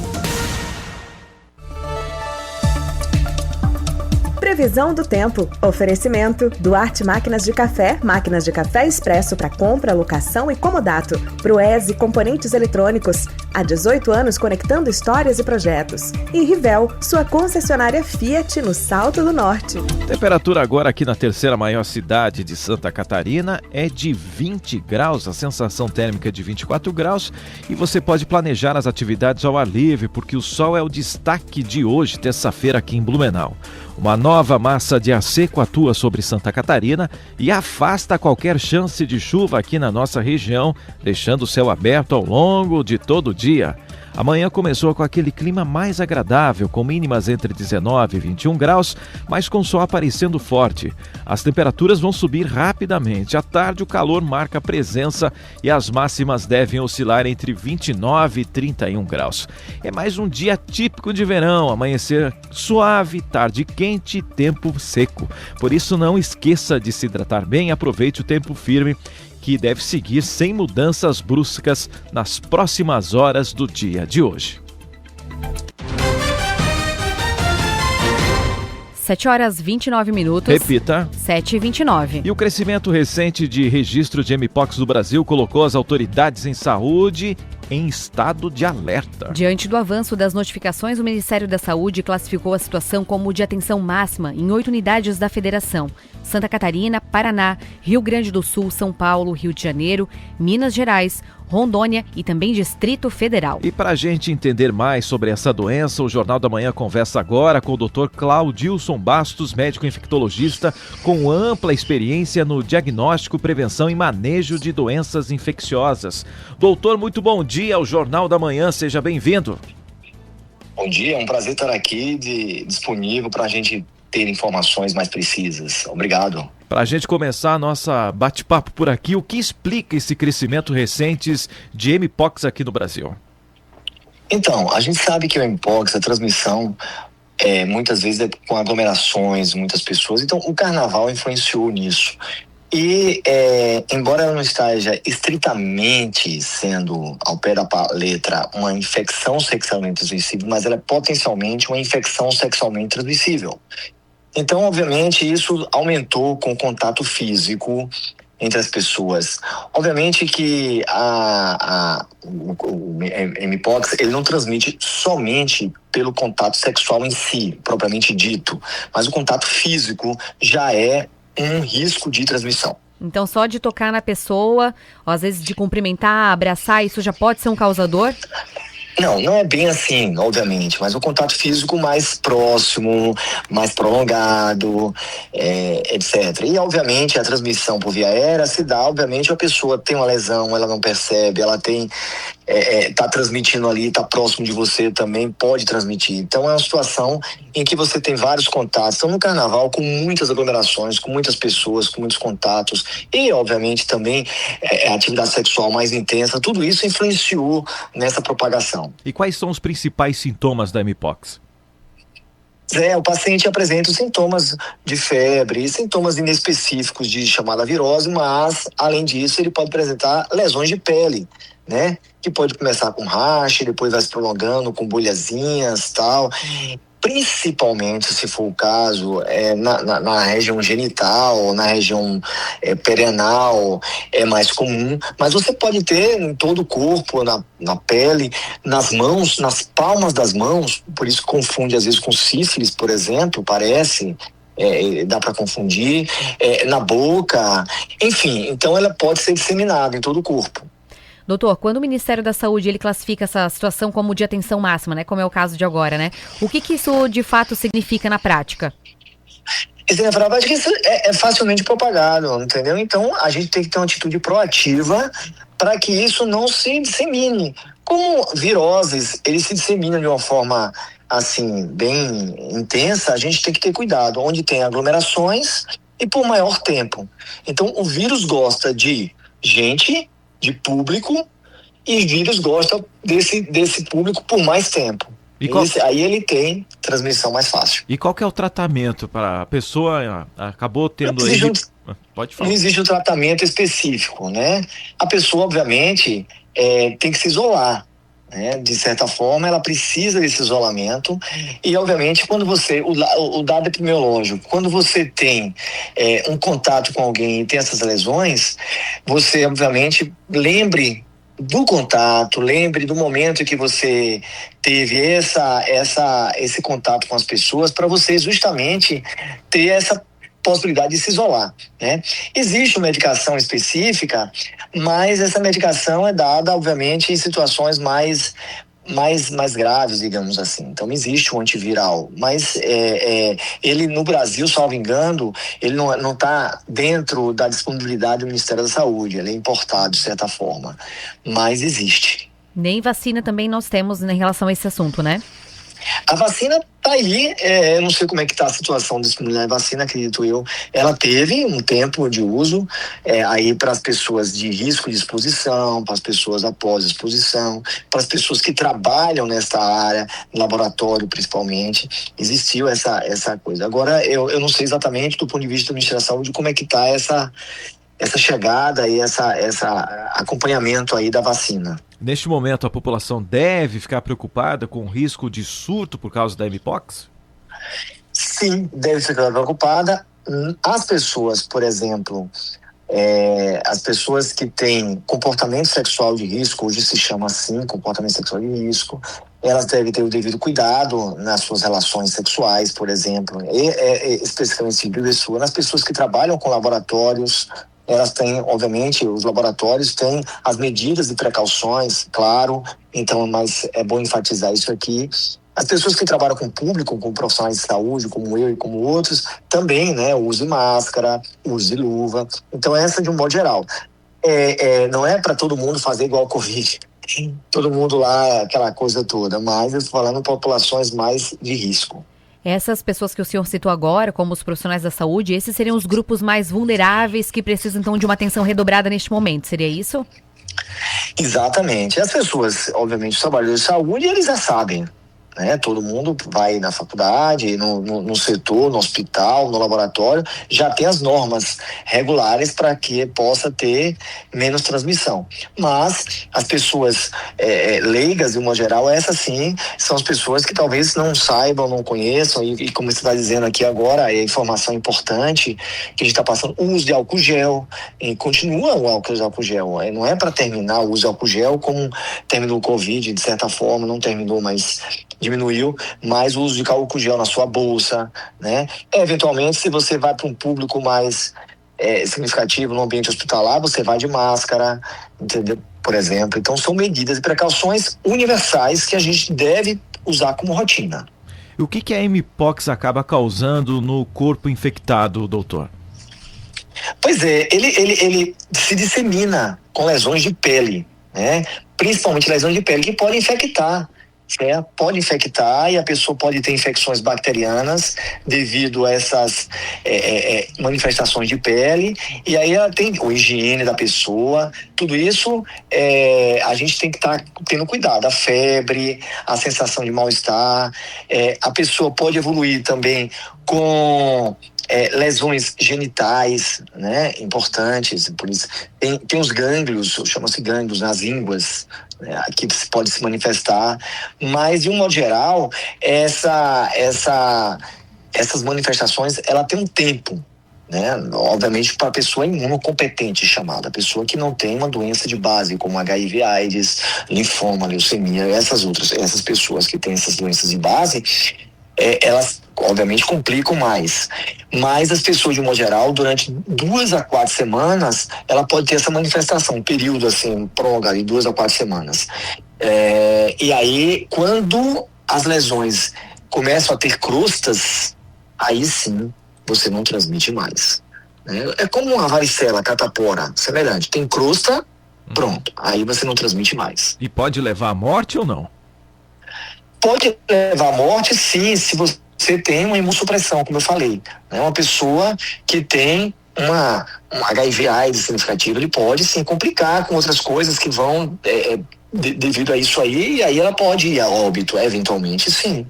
Previsão do tempo. Oferecimento Duarte Máquinas de Café. Máquinas de café expresso para compra, locação e comodato. Proese Componentes Eletrônicos. Há 18 anos conectando histórias e projetos. E Rivel, sua concessionária Fiat no Salto do Norte. Temperatura agora aqui na terceira maior cidade de Santa Catarina é de 20 graus. A sensação térmica é de 24 graus. E você pode planejar as atividades ao ar livre, porque o sol é o destaque de hoje, terça-feira, aqui em Blumenau. Uma nova massa de ar seco atua sobre Santa Catarina e afasta qualquer chance de chuva aqui na nossa região, deixando o céu aberto ao longo de todo o dia. Amanhã começou com aquele clima mais agradável, com mínimas entre 19 e 21 graus, mas com sol aparecendo forte. As temperaturas vão subir rapidamente. À tarde, o calor marca presença e as máximas devem oscilar entre 29 e 31 graus. É mais um dia típico de verão, amanhecer suave, tarde quente e tempo seco. Por isso, não esqueça de se hidratar bem e aproveite o tempo firme, que deve seguir sem mudanças bruscas nas próximas horas do dia de hoje. 7 horas 29 minutos. Repita. 7h29. E o crescimento recente de registro de Mpox do Brasil colocou as autoridades em saúde em estado de alerta. Diante do avanço das notificações, o Ministério da Saúde classificou a situação como de atenção máxima em 8 unidades da Federação: Santa Catarina, Paraná, Rio Grande do Sul, São Paulo, Rio de Janeiro, Minas Gerais, Rondônia e também Distrito Federal. E para a gente entender mais sobre essa doença, o Jornal da Manhã conversa agora com o Dr. Claudilson Bastos, médico infectologista com ampla experiência no diagnóstico, prevenção e manejo de doenças infecciosas. Doutor, muito bom dia ao Jornal da Manhã, seja bem-vindo. Bom dia, é um prazer estar aqui disponível para a gente ter informações mais precisas. Obrigado. Para a gente começar a nossa bate-papo por aqui, o que explica esse crescimento recente de Mpox aqui no Brasil? Então, a gente sabe que o Mpox, a transmissão, muitas vezes é com aglomerações, muitas pessoas. Então, o carnaval influenciou nisso. E, embora ela não esteja estritamente sendo, ao pé da letra, uma infecção sexualmente transmissível, mas ela é potencialmente uma infecção sexualmente transmissível. Então, obviamente, isso aumentou com o contato físico entre as pessoas. Obviamente que o Mpox, ele não transmite somente pelo contato sexual em si, propriamente dito, mas o contato físico já é um risco de transmissão. Então, só de tocar na pessoa, ou às vezes de cumprimentar, abraçar, isso já pode ser um causador? Não é bem assim, obviamente, mas o contato físico mais próximo, mais prolongado, etc. E, obviamente, a transmissão por via aérea se dá, obviamente, a pessoa tem uma lesão, ela não percebe, ela está transmitindo ali, está próximo de você também, pode transmitir. Então, é uma situação em que você tem vários contatos. Então, no carnaval, com muitas aglomerações, com muitas pessoas, com muitos contatos e, obviamente, também a atividade sexual mais intensa, tudo isso influenciou nessa propagação. E quais são os principais sintomas da Mpox? O paciente apresenta os sintomas de febre, sintomas inespecíficos de chamada virose, mas, além disso, ele pode apresentar lesões de pele, né? Que pode começar com racha, depois vai se prolongando com bolhazinhas e tal. Principalmente, se for o caso, na região genital, na região perianal, é mais comum. Mas você pode ter em todo o corpo, na pele, nas mãos, nas palmas das mãos. Por isso confunde às vezes com sífilis, por exemplo, parece. Dá para confundir. Na boca. Enfim, então ela pode ser disseminada em todo o corpo. Doutor, quando o Ministério da Saúde ele classifica essa situação como de atenção máxima, né, como é o caso de agora, né? O que isso de fato significa na prática? Na prática isso é facilmente propagado, entendeu? Então a gente tem que ter uma atitude proativa para que isso não se dissemine. Como viroses, eles se disseminam de uma forma assim bem intensa, a gente tem que ter cuidado onde tem aglomerações e por maior tempo. Então o vírus gosta de gente, de público, e vírus gosta desse público por mais tempo. Aí ele tem transmissão mais fácil. E qual que é o tratamento para a pessoa acabou tendo... Pode falar. Não existe um tratamento específico, né? A pessoa, obviamente, tem que se isolar, né? De certa forma, ela precisa desse isolamento e, obviamente, quando o dado epidemiológico, quando você tem um contato com alguém e tem essas lesões, você, obviamente, lembre do contato, lembre do momento em que você teve esse contato com as pessoas para você justamente ter essa possibilidade de se isolar, né? Existe uma medicação específica, mas essa medicação é dada, obviamente, em situações mais graves, digamos assim. Então, existe um antiviral, mas ele no Brasil, salvo engano, ele não está dentro da disponibilidade do Ministério da Saúde, ele é importado de certa forma, mas existe. Nem vacina também nós temos em relação a esse assunto, né? A vacina tá aí, eu não sei como é que tá a situação de disponibilidade da vacina, acredito eu. Ela teve um tempo de uso aí para as pessoas de risco de exposição, para as pessoas após exposição, para as pessoas que trabalham nessa área, no laboratório principalmente, existiu essa coisa. Agora, eu não sei exatamente do ponto de vista do Ministério da Saúde como é que tá essa chegada e essa acompanhamento aí da vacina. Neste momento, a população deve ficar preocupada com o risco de surto por causa da Mpox? Sim, deve ficar preocupada. As pessoas, por exemplo, As pessoas que têm comportamento sexual de risco, hoje se chama assim, comportamento sexual de risco, elas devem ter o devido cuidado nas suas relações sexuais, por exemplo, especificamente nas pessoas que trabalham com laboratórios. Elas têm, obviamente, os laboratórios têm as medidas e precauções, claro, então, mas é bom enfatizar isso aqui. As pessoas que trabalham com o público, com profissionais de saúde, como eu e como outros, também, né, use máscara, use luva. Então, essa de um modo geral. Não é para todo mundo fazer igual ao Covid, todo mundo lá, aquela coisa toda, mas eu estou falando em populações mais de risco. Essas pessoas que o senhor citou agora, como os profissionais da saúde, esses seriam os grupos mais vulneráveis que precisam, então, de uma atenção redobrada neste momento, seria isso? Exatamente. As pessoas, obviamente, os trabalhadores de saúde, eles já sabem, né? Todo mundo vai na faculdade, no setor, no hospital, no laboratório, já tem as normas regulares para que possa ter menos transmissão. Mas as pessoas leigas, de uma geral, essas sim, são as pessoas que talvez não saibam, não conheçam, e como você está dizendo aqui agora, a informação importante que a gente está passando, o uso de álcool gel, e continua o álcool gel, não é para terminar o uso de álcool gel como terminou o Covid, de certa forma, não terminou, mas diminuiu, mais o uso de álcool gel na sua bolsa, né? Eventualmente, se você vai para um público mais significativo no ambiente hospitalar, você vai de máscara, entendeu? Por exemplo. Então, são medidas e precauções universais que a gente deve usar como rotina. E o que a Mpox acaba causando no corpo infectado, doutor? Pois é, ele se dissemina com lesões de pele, né? Principalmente lesões de pele que podem infectar. Pode infectar e a pessoa pode ter infecções bacterianas devido a essas manifestações de pele, e aí ela tem a higiene da pessoa, tudo isso a gente tem que estar tendo cuidado, a febre, a sensação de mal-estar, a pessoa pode evoluir também com lesões genitais, né, importantes, por isso tem os gânglios, chama-se gânglios nas ínguas, aqui pode se manifestar, mas de um modo geral essas manifestações, ela tem um tempo, né? Obviamente para a pessoa imunocompetente chamada, a pessoa que não tem uma doença de base como HIV, AIDS, linfoma, leucemia, essas pessoas que têm essas doenças de base, elas obviamente complicam mais, mas as pessoas de um modo geral, durante 2 a 4 semanas, ela pode ter essa manifestação, um período assim, prolongado, de 2 a 4 semanas. E aí, quando as lesões começam a ter crostas, aí sim, você não transmite mais. É como uma varicela, catapora, semelhante, tem crosta, pronto, aí você não transmite mais. E pode levar à morte ou não? Pode levar à morte, sim, se você tem uma imunossupressão, como eu falei. Né? Uma pessoa que tem uma HIV AIDS significativa, ele pode sim complicar com outras coisas que vão devido a isso aí, e aí ela pode ir a óbito, eventualmente, sim.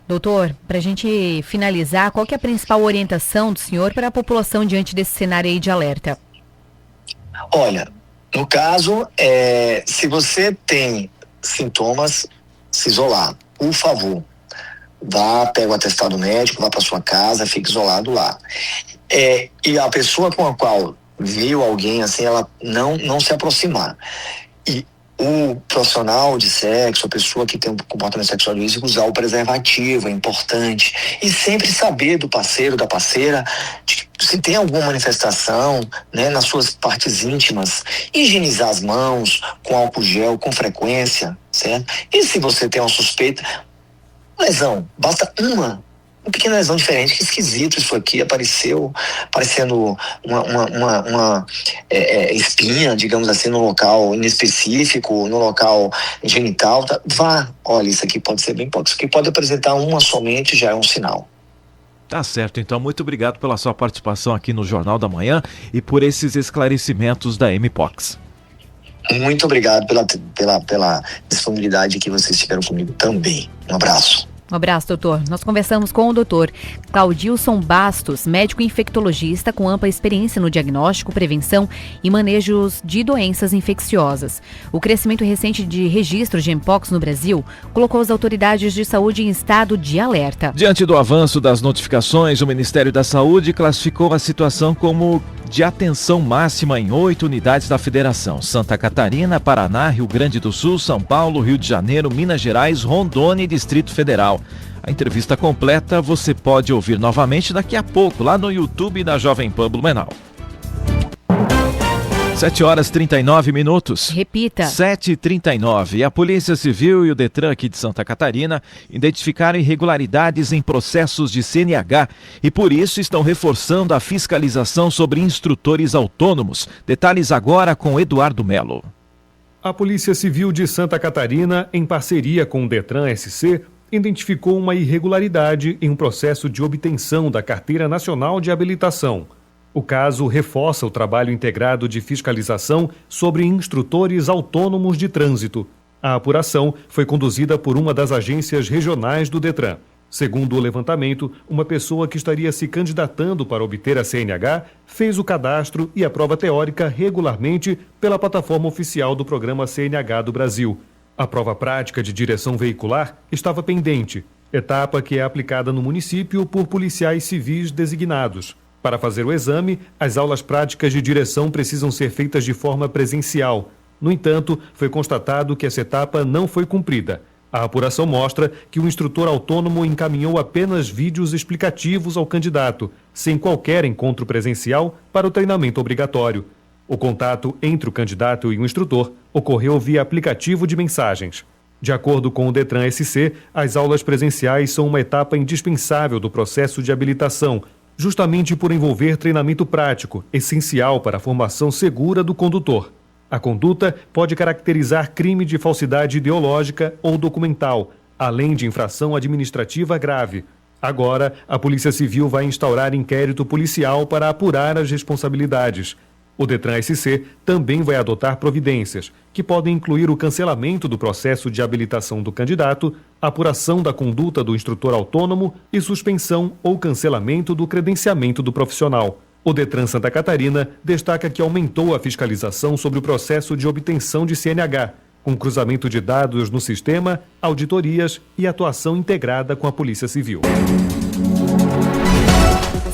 Doutor, para a gente finalizar, qual que é a principal orientação do senhor para a população diante desse cenário aí de alerta? Olha, no caso, se você tem sintomas, se isolar, por favor, pega o atestado médico, vá para sua casa, fique isolado lá. E a pessoa com a qual viu alguém assim, ela não se aproximar. E o profissional de sexo, a pessoa que tem um comportamento sexual de risco, usar o preservativo, é importante. E sempre saber do parceiro, da parceira, se tem alguma manifestação, né, nas suas partes íntimas, higienizar as mãos com álcool gel com frequência, certo? E se você tem uma suspeita, lesão, basta uma pequena lesão diferente, que esquisito isso aqui, parecendo uma espinha, digamos assim, no local inespecífico, no local genital, olha, isso aqui pode ser bem pouco, isso aqui pode apresentar uma somente, já é um sinal. Tá certo, então muito obrigado pela sua participação aqui no Jornal da Manhã e por esses esclarecimentos da Mpox. Muito obrigado pela disponibilidade que vocês tiveram comigo também. Um abraço. Um abraço, doutor. Nós conversamos com o doutor Claudilson Bastos, médico infectologista com ampla experiência no diagnóstico, prevenção e manejos de doenças infecciosas. O crescimento recente de registros de mpox no Brasil colocou as autoridades de saúde em estado de alerta. Diante do avanço das notificações, o Ministério da Saúde classificou a situação como de atenção máxima em 8 unidades da Federação: Santa Catarina, Paraná, Rio Grande do Sul, São Paulo, Rio de Janeiro, Minas Gerais, Rondônia e Distrito Federal. A entrevista completa você pode ouvir novamente daqui a pouco lá no YouTube da Jovem Pan Blumenau. 7h39. Repita. 7h39. A Polícia Civil e o Detran aqui de Santa Catarina identificaram irregularidades em processos de CNH e por isso estão reforçando a fiscalização sobre instrutores autônomos. Detalhes agora com Eduardo Melo. A Polícia Civil de Santa Catarina, em parceria com o Detran SC, identificou uma irregularidade em um processo de obtenção da Carteira Nacional de Habilitação. O caso reforça o trabalho integrado de fiscalização sobre instrutores autônomos de trânsito. A apuração foi conduzida por uma das agências regionais do Detran. Segundo o levantamento, uma pessoa que estaria se candidatando para obter a CNH fez o cadastro e a prova teórica regularmente pela plataforma oficial do programa CNH do Brasil. A prova prática de direção veicular estava pendente, etapa que é aplicada no município por policiais civis designados. Para fazer o exame, as aulas práticas de direção precisam ser feitas de forma presencial. No entanto, foi constatado que essa etapa não foi cumprida. A apuração mostra que o instrutor autônomo encaminhou apenas vídeos explicativos ao candidato, sem qualquer encontro presencial para o treinamento obrigatório. O contato entre o candidato e o instrutor ocorreu via aplicativo de mensagens. De acordo com o Detran SC, as aulas presenciais são uma etapa indispensável do processo de habilitação, justamente por envolver treinamento prático, essencial para a formação segura do condutor. A conduta pode caracterizar crime de falsidade ideológica ou documental, além de infração administrativa grave. Agora, a Polícia Civil vai instaurar inquérito policial para apurar as responsabilidades. O Detran SC também vai adotar providências, que podem incluir o cancelamento do processo de habilitação do candidato, apuração da conduta do instrutor autônomo e suspensão ou cancelamento do credenciamento do profissional. O Detran Santa Catarina destaca que aumentou a fiscalização sobre o processo de obtenção de CNH, com cruzamento de dados no sistema, auditorias e atuação integrada com a Polícia Civil.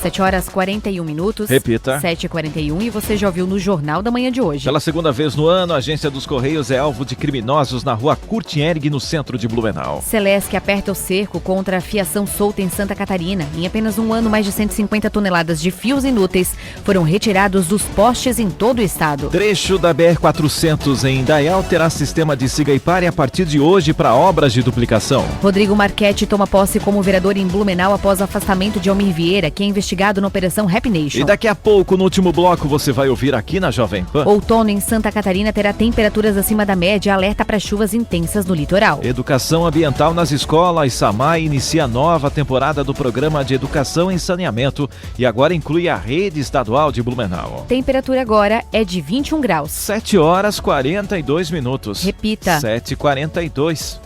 7h41. Repita. 7h41 e você já ouviu no Jornal da Manhã de hoje. Pela segunda vez no ano, a Agência dos Correios é alvo de criminosos na rua Curtierig, no centro de Blumenau. Celesc aperta o cerco contra a fiação solta em Santa Catarina. Em apenas um ano, mais de 150 toneladas de fios inúteis foram retirados dos postes em todo o estado. Trecho da BR-400 em Indaial terá sistema de siga e pare a partir de hoje para obras de duplicação. Rodrigo Marchetti toma posse como vereador em Blumenau após afastamento de Almir Vieira, que é investigado na Operação Happy Nation. E daqui a pouco, no último bloco, você vai ouvir aqui na Jovem Pan. Outono em Santa Catarina terá temperaturas acima da média, alerta para chuvas intensas no litoral. Educação ambiental nas escolas. SAMAI inicia a nova temporada do Programa de Educação em Saneamento e agora inclui a rede estadual de Blumenau. Temperatura agora é de 21 graus. 7h42. Repita. 7h42.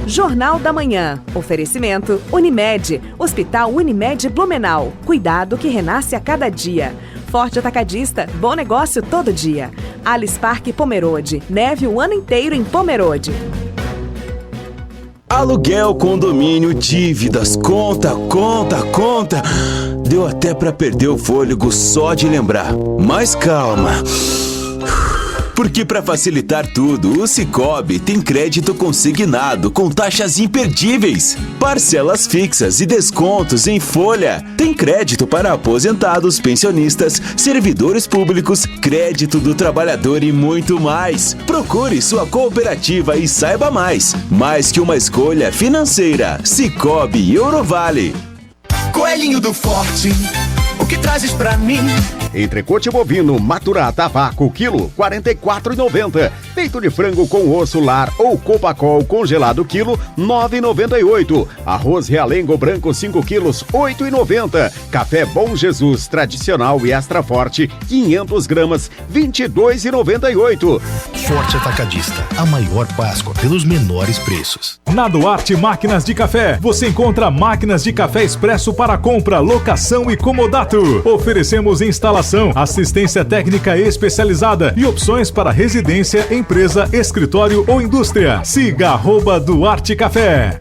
Jornal da Manhã. Oferecimento Unimed. Hospital Unimed Blumenau. Cuidado que renasce a cada dia. Forte Atacadista. Bom negócio todo dia. Alice Parque Pomerode. Neve o ano inteiro em Pomerode. Aluguel, condomínio, dívidas, conta. Deu até pra perder o fôlego só de lembrar. Mas calma. Porque para facilitar tudo, o Sicoob tem crédito consignado com taxas imperdíveis, parcelas fixas e descontos em folha. Tem crédito para aposentados, pensionistas, servidores públicos, crédito do trabalhador e muito mais. Procure sua cooperativa e saiba mais. Mais que uma escolha financeira, Sicoob Eurovale. Coelhinho do Forte, o que trazes pra mim? Entrecote bovino maturata a vácuo, quilo, R$ 44,90. Peito de frango com osso lar ou copacol congelado, quilo, R$ 9,98. Arroz realengo branco 5 quilos, R$ 8,90. Café Bom Jesus tradicional e extra forte, 500 gramas, R$ 22,98. Forte Atacadista, a maior Páscoa pelos menores preços. Na Duarte Máquinas de Café, você encontra máquinas de café expresso para compra, locação e comodato. Oferecemos instalação, assistência técnica especializada e opções para residência, empresa, escritório ou indústria. Siga @Duarte Café.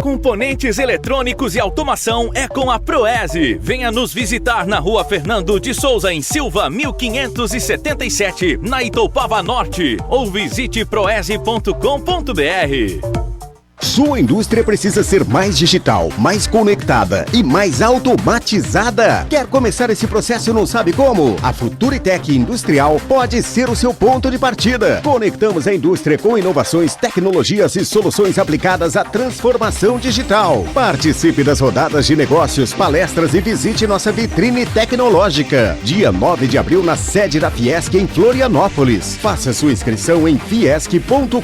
Componentes eletrônicos e automação é com a Proese. Venha nos visitar na Rua Fernando de Souza, em Silva, 1577, na Itoupava Norte. Ou visite proese.com.br. Sua indústria precisa ser mais digital, mais conectada e mais automatizada. Quer começar esse processo e não sabe como? A Futuritec Industrial pode ser o seu ponto de partida. Conectamos a indústria com inovações, tecnologias e soluções aplicadas à transformação digital. Participe das rodadas de negócios, palestras e visite nossa vitrine tecnológica. Dia 9 de abril na sede da Fiesc em Florianópolis. Faça sua inscrição em fiesc.com.br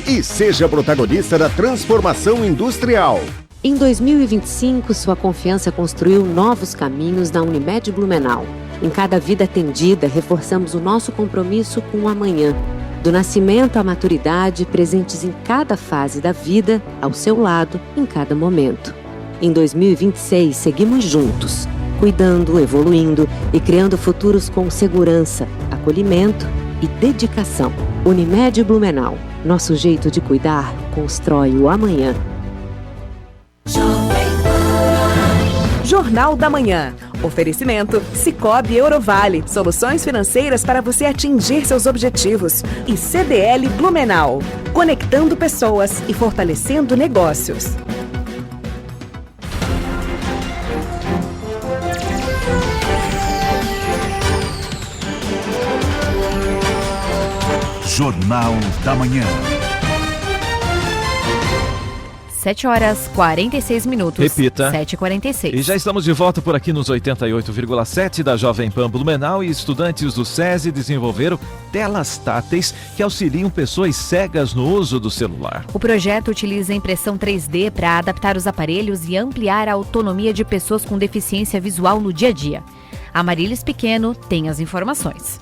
e seja protagonista da transformação industrial. Em 2025, sua confiança construiu novos caminhos na Unimed Blumenau. Em cada vida atendida, reforçamos o nosso compromisso com o amanhã. Do nascimento à maturidade, presentes em cada fase da vida, ao seu lado, em cada momento. Em 2026, seguimos juntos, cuidando, evoluindo e criando futuros com segurança, acolhimento e dedicação. Unimed Blumenau. Nosso jeito de cuidar constrói o amanhã. Jornal da Manhã. Oferecimento Sicoob Eurovale. Soluções financeiras para você atingir seus objetivos. E CDL Blumenau. Conectando pessoas e fortalecendo negócios. Jornal da Manhã. 7h46. Repita. 7h46. E já estamos de volta por aqui nos 88,7 da Jovem Pan Blumenau, e estudantes do SESI desenvolveram telas táteis que auxiliam pessoas cegas no uso do celular. O projeto utiliza impressão 3D para adaptar os aparelhos e ampliar a autonomia de pessoas com deficiência visual no dia a dia. A Marilis Pequeno tem as informações.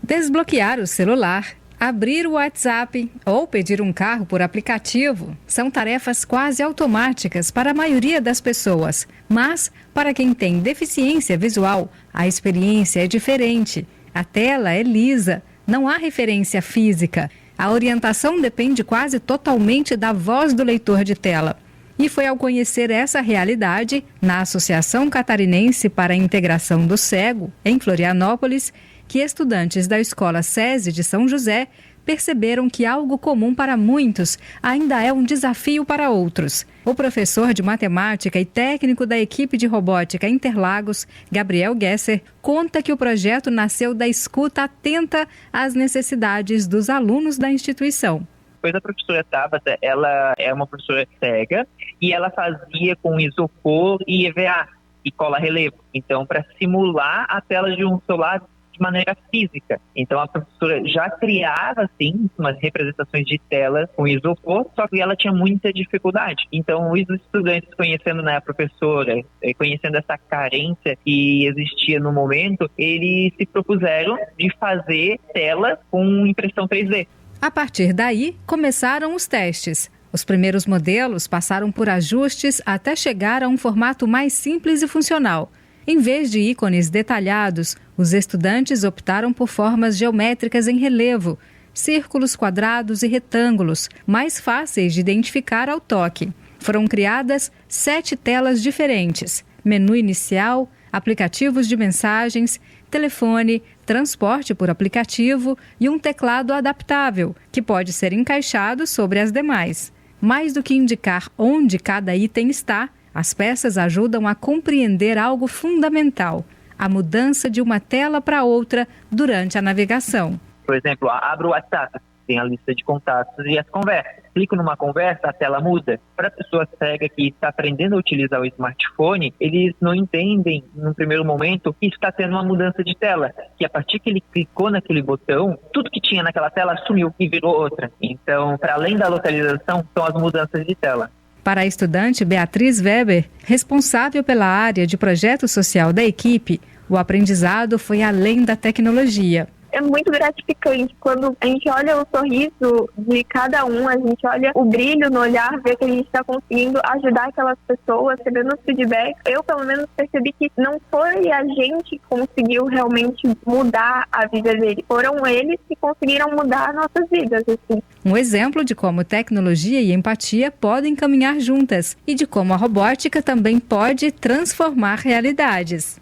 Desbloquear o celular, abrir o WhatsApp ou pedir um carro por aplicativo são tarefas quase automáticas para a maioria das pessoas. Mas, para quem tem deficiência visual, a experiência é diferente. A tela é lisa, não há referência física. A orientação depende quase totalmente da voz do leitor de tela. E foi ao conhecer essa realidade, na Associação Catarinense para a Integração do Cego, em Florianópolis, que estudantes da Escola SESI de São José perceberam que algo comum para muitos ainda é um desafio para outros. O professor de matemática e técnico da equipe de robótica Interlagos, Gabriel Gesser, conta que o projeto nasceu da escuta atenta às necessidades dos alunos da instituição. Pois a professora Tabata, ela é uma professora cega e ela fazia com isopor e EVA e cola relevo. Então, para simular a tela de um celular de maneira física. Então a professora já criava, assim, umas representações de tela com isopor, só que ela tinha muita dificuldade. Então os estudantes, conhecendo, né, a professora, conhecendo essa carência que existia no momento, eles se propuseram de fazer tela com impressão 3D. A partir daí, começaram os testes. Os primeiros modelos passaram por ajustes até chegar a um formato mais simples e funcional. Em vez de ícones detalhados, os estudantes optaram por formas geométricas em relevo, círculos, quadrados e retângulos, mais fáceis de identificar ao toque. Foram criadas 7 telas diferentes: menu inicial, aplicativos de mensagens, telefone, transporte por aplicativo e um teclado adaptável, que pode ser encaixado sobre as demais. Mais do que indicar onde cada item está, as peças ajudam a compreender algo fundamental: a mudança de uma tela para outra durante a navegação. Por exemplo, abro o WhatsApp, tem a lista de contatos e as conversas. clico numa conversa, a tela muda. Para a pessoa cega que está aprendendo a utilizar o smartphone, eles não entendem, no primeiro momento, que está tendo uma mudança de tela. Que a partir que ele clicou naquele botão, tudo que tinha naquela tela sumiu e virou outra. Então, para além da localização, são as mudanças de tela. Para a estudante Beatriz Weber, responsável pela área de projeto social da equipe, o aprendizado foi além da tecnologia. É muito gratificante quando a gente olha o sorriso de cada um, a gente olha o brilho no olhar, ver que a gente está conseguindo ajudar aquelas pessoas, recebendo feedback. Eu, pelo menos, percebi que não foi a gente que conseguiu realmente mudar a vida deles, foram eles que conseguiram mudar nossas vidas, assim. Um exemplo de como tecnologia e empatia podem caminhar juntas e de como a robótica também pode transformar realidades.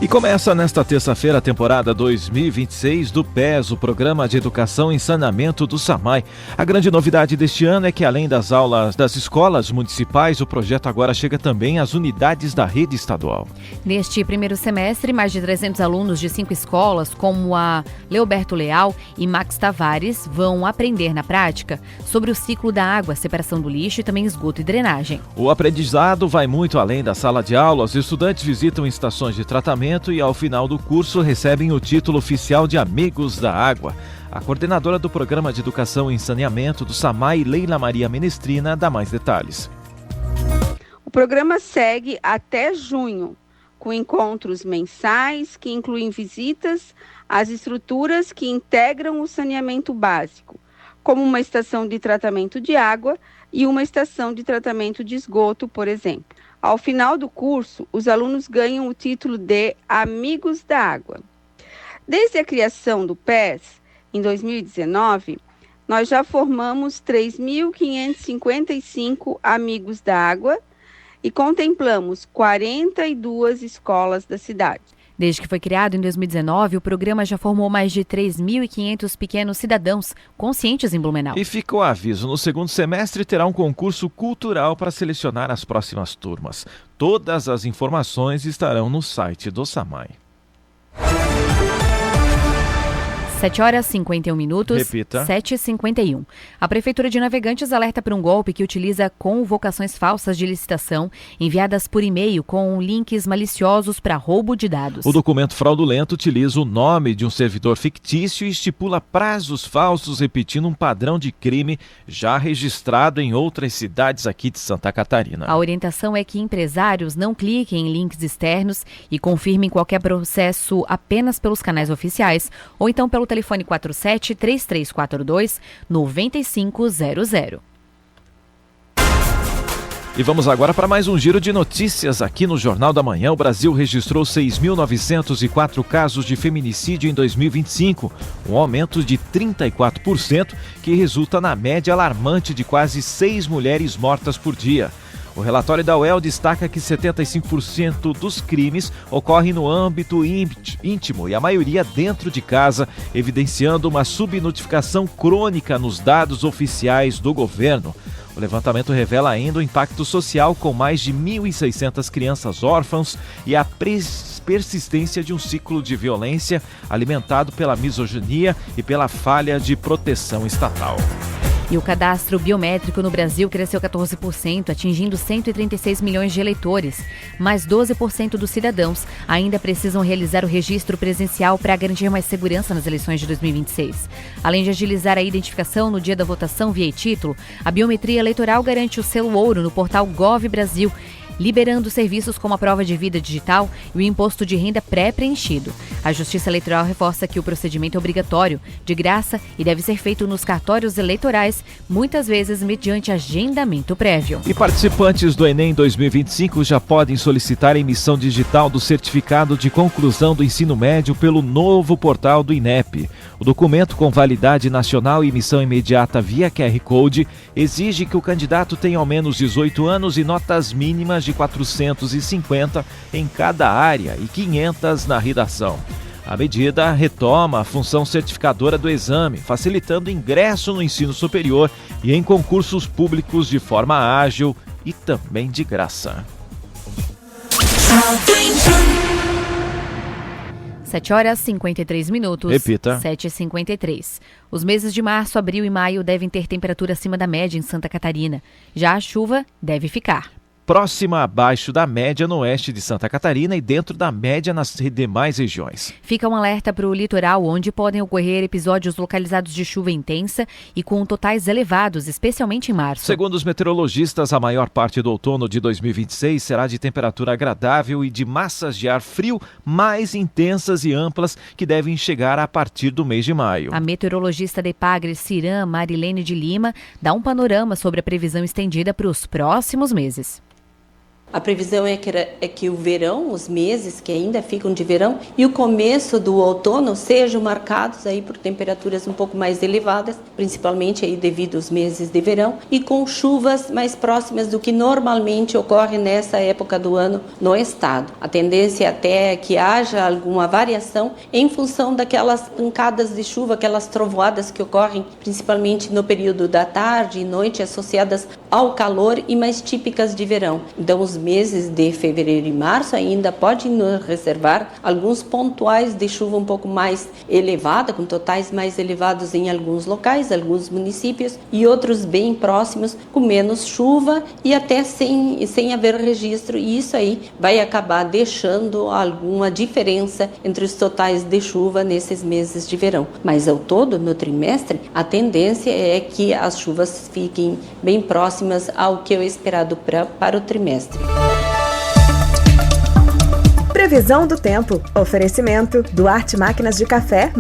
E começa nesta terça-feira a temporada 2026 do PES, o Programa de Educação e Saneamento do SAMAI. A grande novidade deste ano é que, além das aulas das escolas municipais, o projeto agora chega também às unidades da rede estadual. Neste primeiro semestre, mais de 300 alunos de 5 escolas, como a Leoberto Leal e Max Tavares, vão aprender na prática sobre o ciclo da água, separação do lixo e também esgoto e drenagem. O aprendizado vai muito além da sala de aula. Os estudantes visitam estações de tratamento e, ao final do curso, recebem o título oficial de Amigos da Água. A coordenadora do Programa de Educação e Saneamento do SAMAI, Leila Maria Menestrina, dá mais detalhes. O programa segue até junho, com encontros mensais que incluem visitas às estruturas que integram o saneamento básico, como uma estação de tratamento de água e uma estação de tratamento de esgoto, por exemplo. Ao final do curso, os alunos ganham o título de Amigos da Água. Desde a criação do PES, em 2019, nós já formamos 3.555 Amigos da Água e contemplamos 42 escolas da cidade. Desde que foi criado em 2019, o programa já formou mais de 3.500 pequenos cidadãos conscientes em Blumenau. E fica o aviso, no segundo semestre terá um concurso cultural para selecionar as próximas turmas. Todas as informações estarão no site do SAMAI. 7h51. Repita. 7h51. A Prefeitura de Navegantes alerta para um golpe que utiliza convocações falsas de licitação enviadas por e-mail com links maliciosos para roubo de dados. O documento fraudulento utiliza o nome de um servidor fictício e estipula prazos falsos, repetindo um padrão de crime já registrado em outras cidades aqui de Santa Catarina. A orientação é que empresários não cliquem em links externos e confirmem qualquer processo apenas pelos canais oficiais ou então pelo telefone 47-3342-9500. E vamos agora para mais um giro de notícias aqui no Jornal da Manhã. O Brasil registrou 6.904 casos de feminicídio em 2025, um aumento de 34%, que resulta na média alarmante de quase 6 mulheres mortas por dia. O relatório da UEL destaca que 75% dos crimes ocorrem no âmbito íntimo e a maioria dentro de casa, evidenciando uma subnotificação crônica nos dados oficiais do governo. O levantamento revela ainda o impacto social, com mais de 1.600 crianças órfãs e a persistência de um ciclo de violência alimentado pela misoginia e pela falha de proteção estatal. E o cadastro biométrico no Brasil cresceu 14%, atingindo 136 milhões de eleitores. Mais 12% dos cidadãos ainda precisam realizar o registro presencial para garantir mais segurança nas eleições de 2026. Além de agilizar a identificação no dia da votação via título, a biometria eleitoral garante o selo ouro no portal Gov Brasil, liberando serviços como a prova de vida digital e o imposto de renda pré-preenchido. A Justiça Eleitoral reforça que o procedimento é obrigatório, de graça e deve ser feito nos cartórios eleitorais, muitas vezes mediante agendamento prévio. E participantes do Enem 2025 já podem solicitar a emissão digital do certificado de conclusão do ensino médio pelo novo portal do INEP. O documento, com validade nacional e emissão imediata via QR Code, exige que o candidato tenha ao menos 18 anos e notas mínimas de 450 em cada área e 500 na redação. A medida retoma a função certificadora do exame, facilitando o ingresso no ensino superior e em concursos públicos de forma ágil e também de graça. 7h53. Repita. 7h53. Os meses de março, abril e maio devem ter temperatura acima da média em Santa Catarina. Já a chuva deve ficar próxima abaixo da média no oeste de Santa Catarina e dentro da média nas demais regiões. Fica um alerta para o litoral, onde podem ocorrer episódios localizados de chuva intensa e com totais elevados, especialmente em março. Segundo os meteorologistas, a maior parte do outono de 2026 será de temperatura agradável e de massas de ar frio mais intensas e amplas que devem chegar a partir do mês de maio. A meteorologista da EPAGRE, Ciran Marilene de Lima, dá um panorama sobre a previsão estendida para os próximos meses. A previsão é que o verão, os meses que ainda ficam de verão e o começo do outono sejam marcados aí por temperaturas um pouco mais elevadas, principalmente aí devido aos meses de verão e com chuvas mais próximas do que normalmente ocorre nessa época do ano no estado. A tendência até é que haja alguma variação em função daquelas pancadas de chuva, aquelas trovoadas que ocorrem principalmente no período da tarde e noite associadas ao calor e mais típicas de verão. Então os meses de fevereiro e março ainda podem nos reservar alguns pontuais de chuva um pouco mais elevada, com totais mais elevados em alguns locais, alguns municípios e outros bem próximos com menos chuva e até sem haver registro, e isso aí vai acabar deixando alguma diferença entre os totais de chuva nesses meses de verão. Mas ao todo, no trimestre, a tendência é que as chuvas fiquem bem próximas ao que é esperado para o trimestre. Previsão do tempo. Oferecimento Duarte Máquinas de Café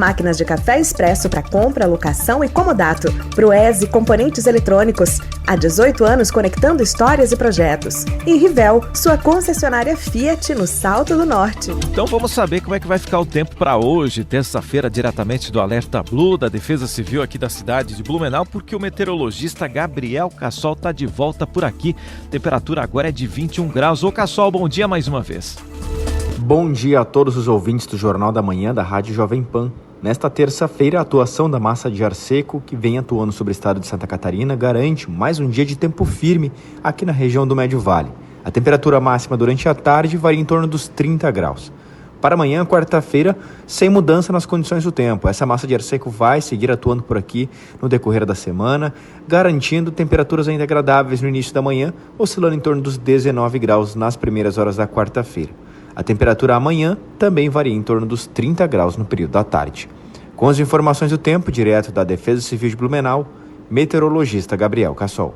Expresso para compra, locação e comodato. Proese Componentes Eletrônicos. Há 18 anos conectando histórias e projetos. E Rivel, sua concessionária Fiat no Salto do Norte. Então vamos saber como é que vai ficar o tempo para hoje, terça-feira, diretamente do Alerta Blue da Defesa Civil aqui da cidade de Blumenau, porque o meteorologista Gabriel Cassol está de volta por aqui. Temperatura agora é de 21 graus. Ô Cassol, bom dia mais uma vez. Bom dia a todos os ouvintes do Jornal da Manhã da Rádio Jovem Pan. Nesta terça-feira, a atuação da massa de ar seco, que vem atuando sobre o estado de Santa Catarina, garante mais um dia de tempo firme aqui na região do Médio Vale. A temperatura máxima durante a tarde varia em torno dos 30 graus. Para amanhã, quarta-feira, sem mudança nas condições do tempo. Essa massa de ar seco vai seguir atuando por aqui no decorrer da semana, garantindo temperaturas ainda agradáveis no início da manhã, oscilando em torno dos 19 graus nas primeiras horas da quarta-feira. A temperatura amanhã também varia em torno dos 30 graus no período da tarde. Com as informações do tempo, direto da Defesa Civil de Blumenau, meteorologista Gabriel Cassol.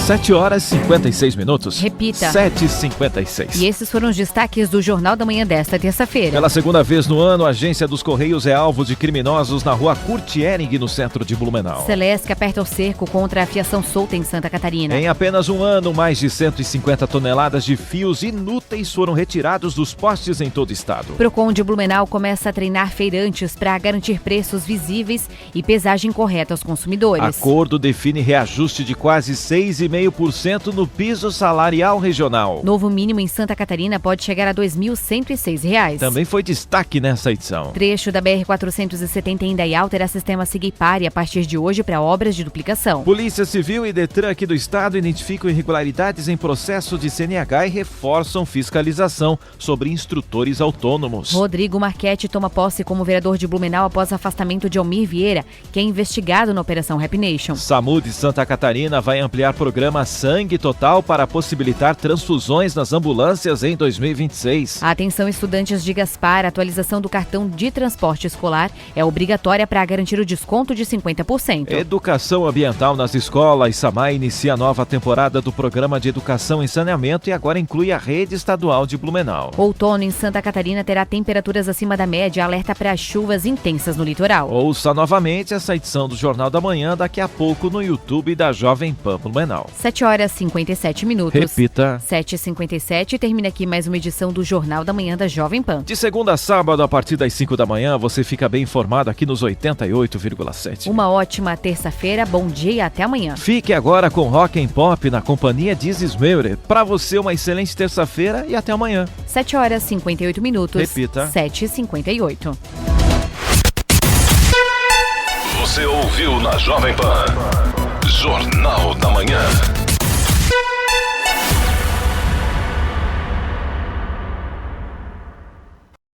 7h56. Repita. 7h56. E esses foram os destaques do Jornal da Manhã desta terça-feira. Pela segunda vez no ano, a Agência dos Correios é alvo de criminosos na rua Kurt Ehring, no centro de Blumenau. Celesc aperta o cerco contra a fiação solta em Santa Catarina. Em apenas um ano, mais de 150 toneladas de fios inúteis foram retirados dos postes em todo o estado. Procon de Blumenau começa a treinar feirantes para garantir preços visíveis e pesagem correta aos consumidores. Acordo define reajuste de quase 6,5% no piso salarial regional. Novo mínimo em Santa Catarina pode chegar a R$ 2.106. Também foi destaque nessa edição. Trecho da BR-470 em Indaial terá sistema Sigipare a partir de hoje para obras de duplicação. Polícia Civil e Detran aqui do estado identificam irregularidades em processo de CNH e reforçam fiscalização sobre instrutores autônomos. Rodrigo Marchetti toma posse como vereador de Blumenau após afastamento de Almir Vieira, que é investigado na Operação Rap Nation. SAMU de Santa Catarina vai ampliar programa Sangue Total para possibilitar transfusões nas ambulâncias em 2026. Atenção, estudantes de Gaspar, a atualização do cartão de transporte escolar é obrigatória para garantir o desconto de 50%. Educação ambiental nas escolas. SAMAI inicia a nova temporada do Programa de Educação em Saneamento e agora inclui a rede estadual de Blumenau. Outono em Santa Catarina terá temperaturas acima da média, alerta para chuvas intensas no litoral. Ouça novamente essa edição do Jornal da Manhã daqui a pouco no YouTube da Jovem Pan Blumenau. 7h57. Repita. 7h57, termina aqui mais uma edição do Jornal da Manhã da Jovem Pan. De segunda a sábado, a partir das 5 da manhã, você fica bem informado aqui nos 88,7. Uma ótima terça-feira, bom dia e até amanhã. Fique agora com Rock and Pop na companhia de Isis Meurer. Para você, uma excelente terça-feira e até amanhã. 7h58. Repita. 7h58. Você ouviu na Jovem Pan Jornal da Manhã.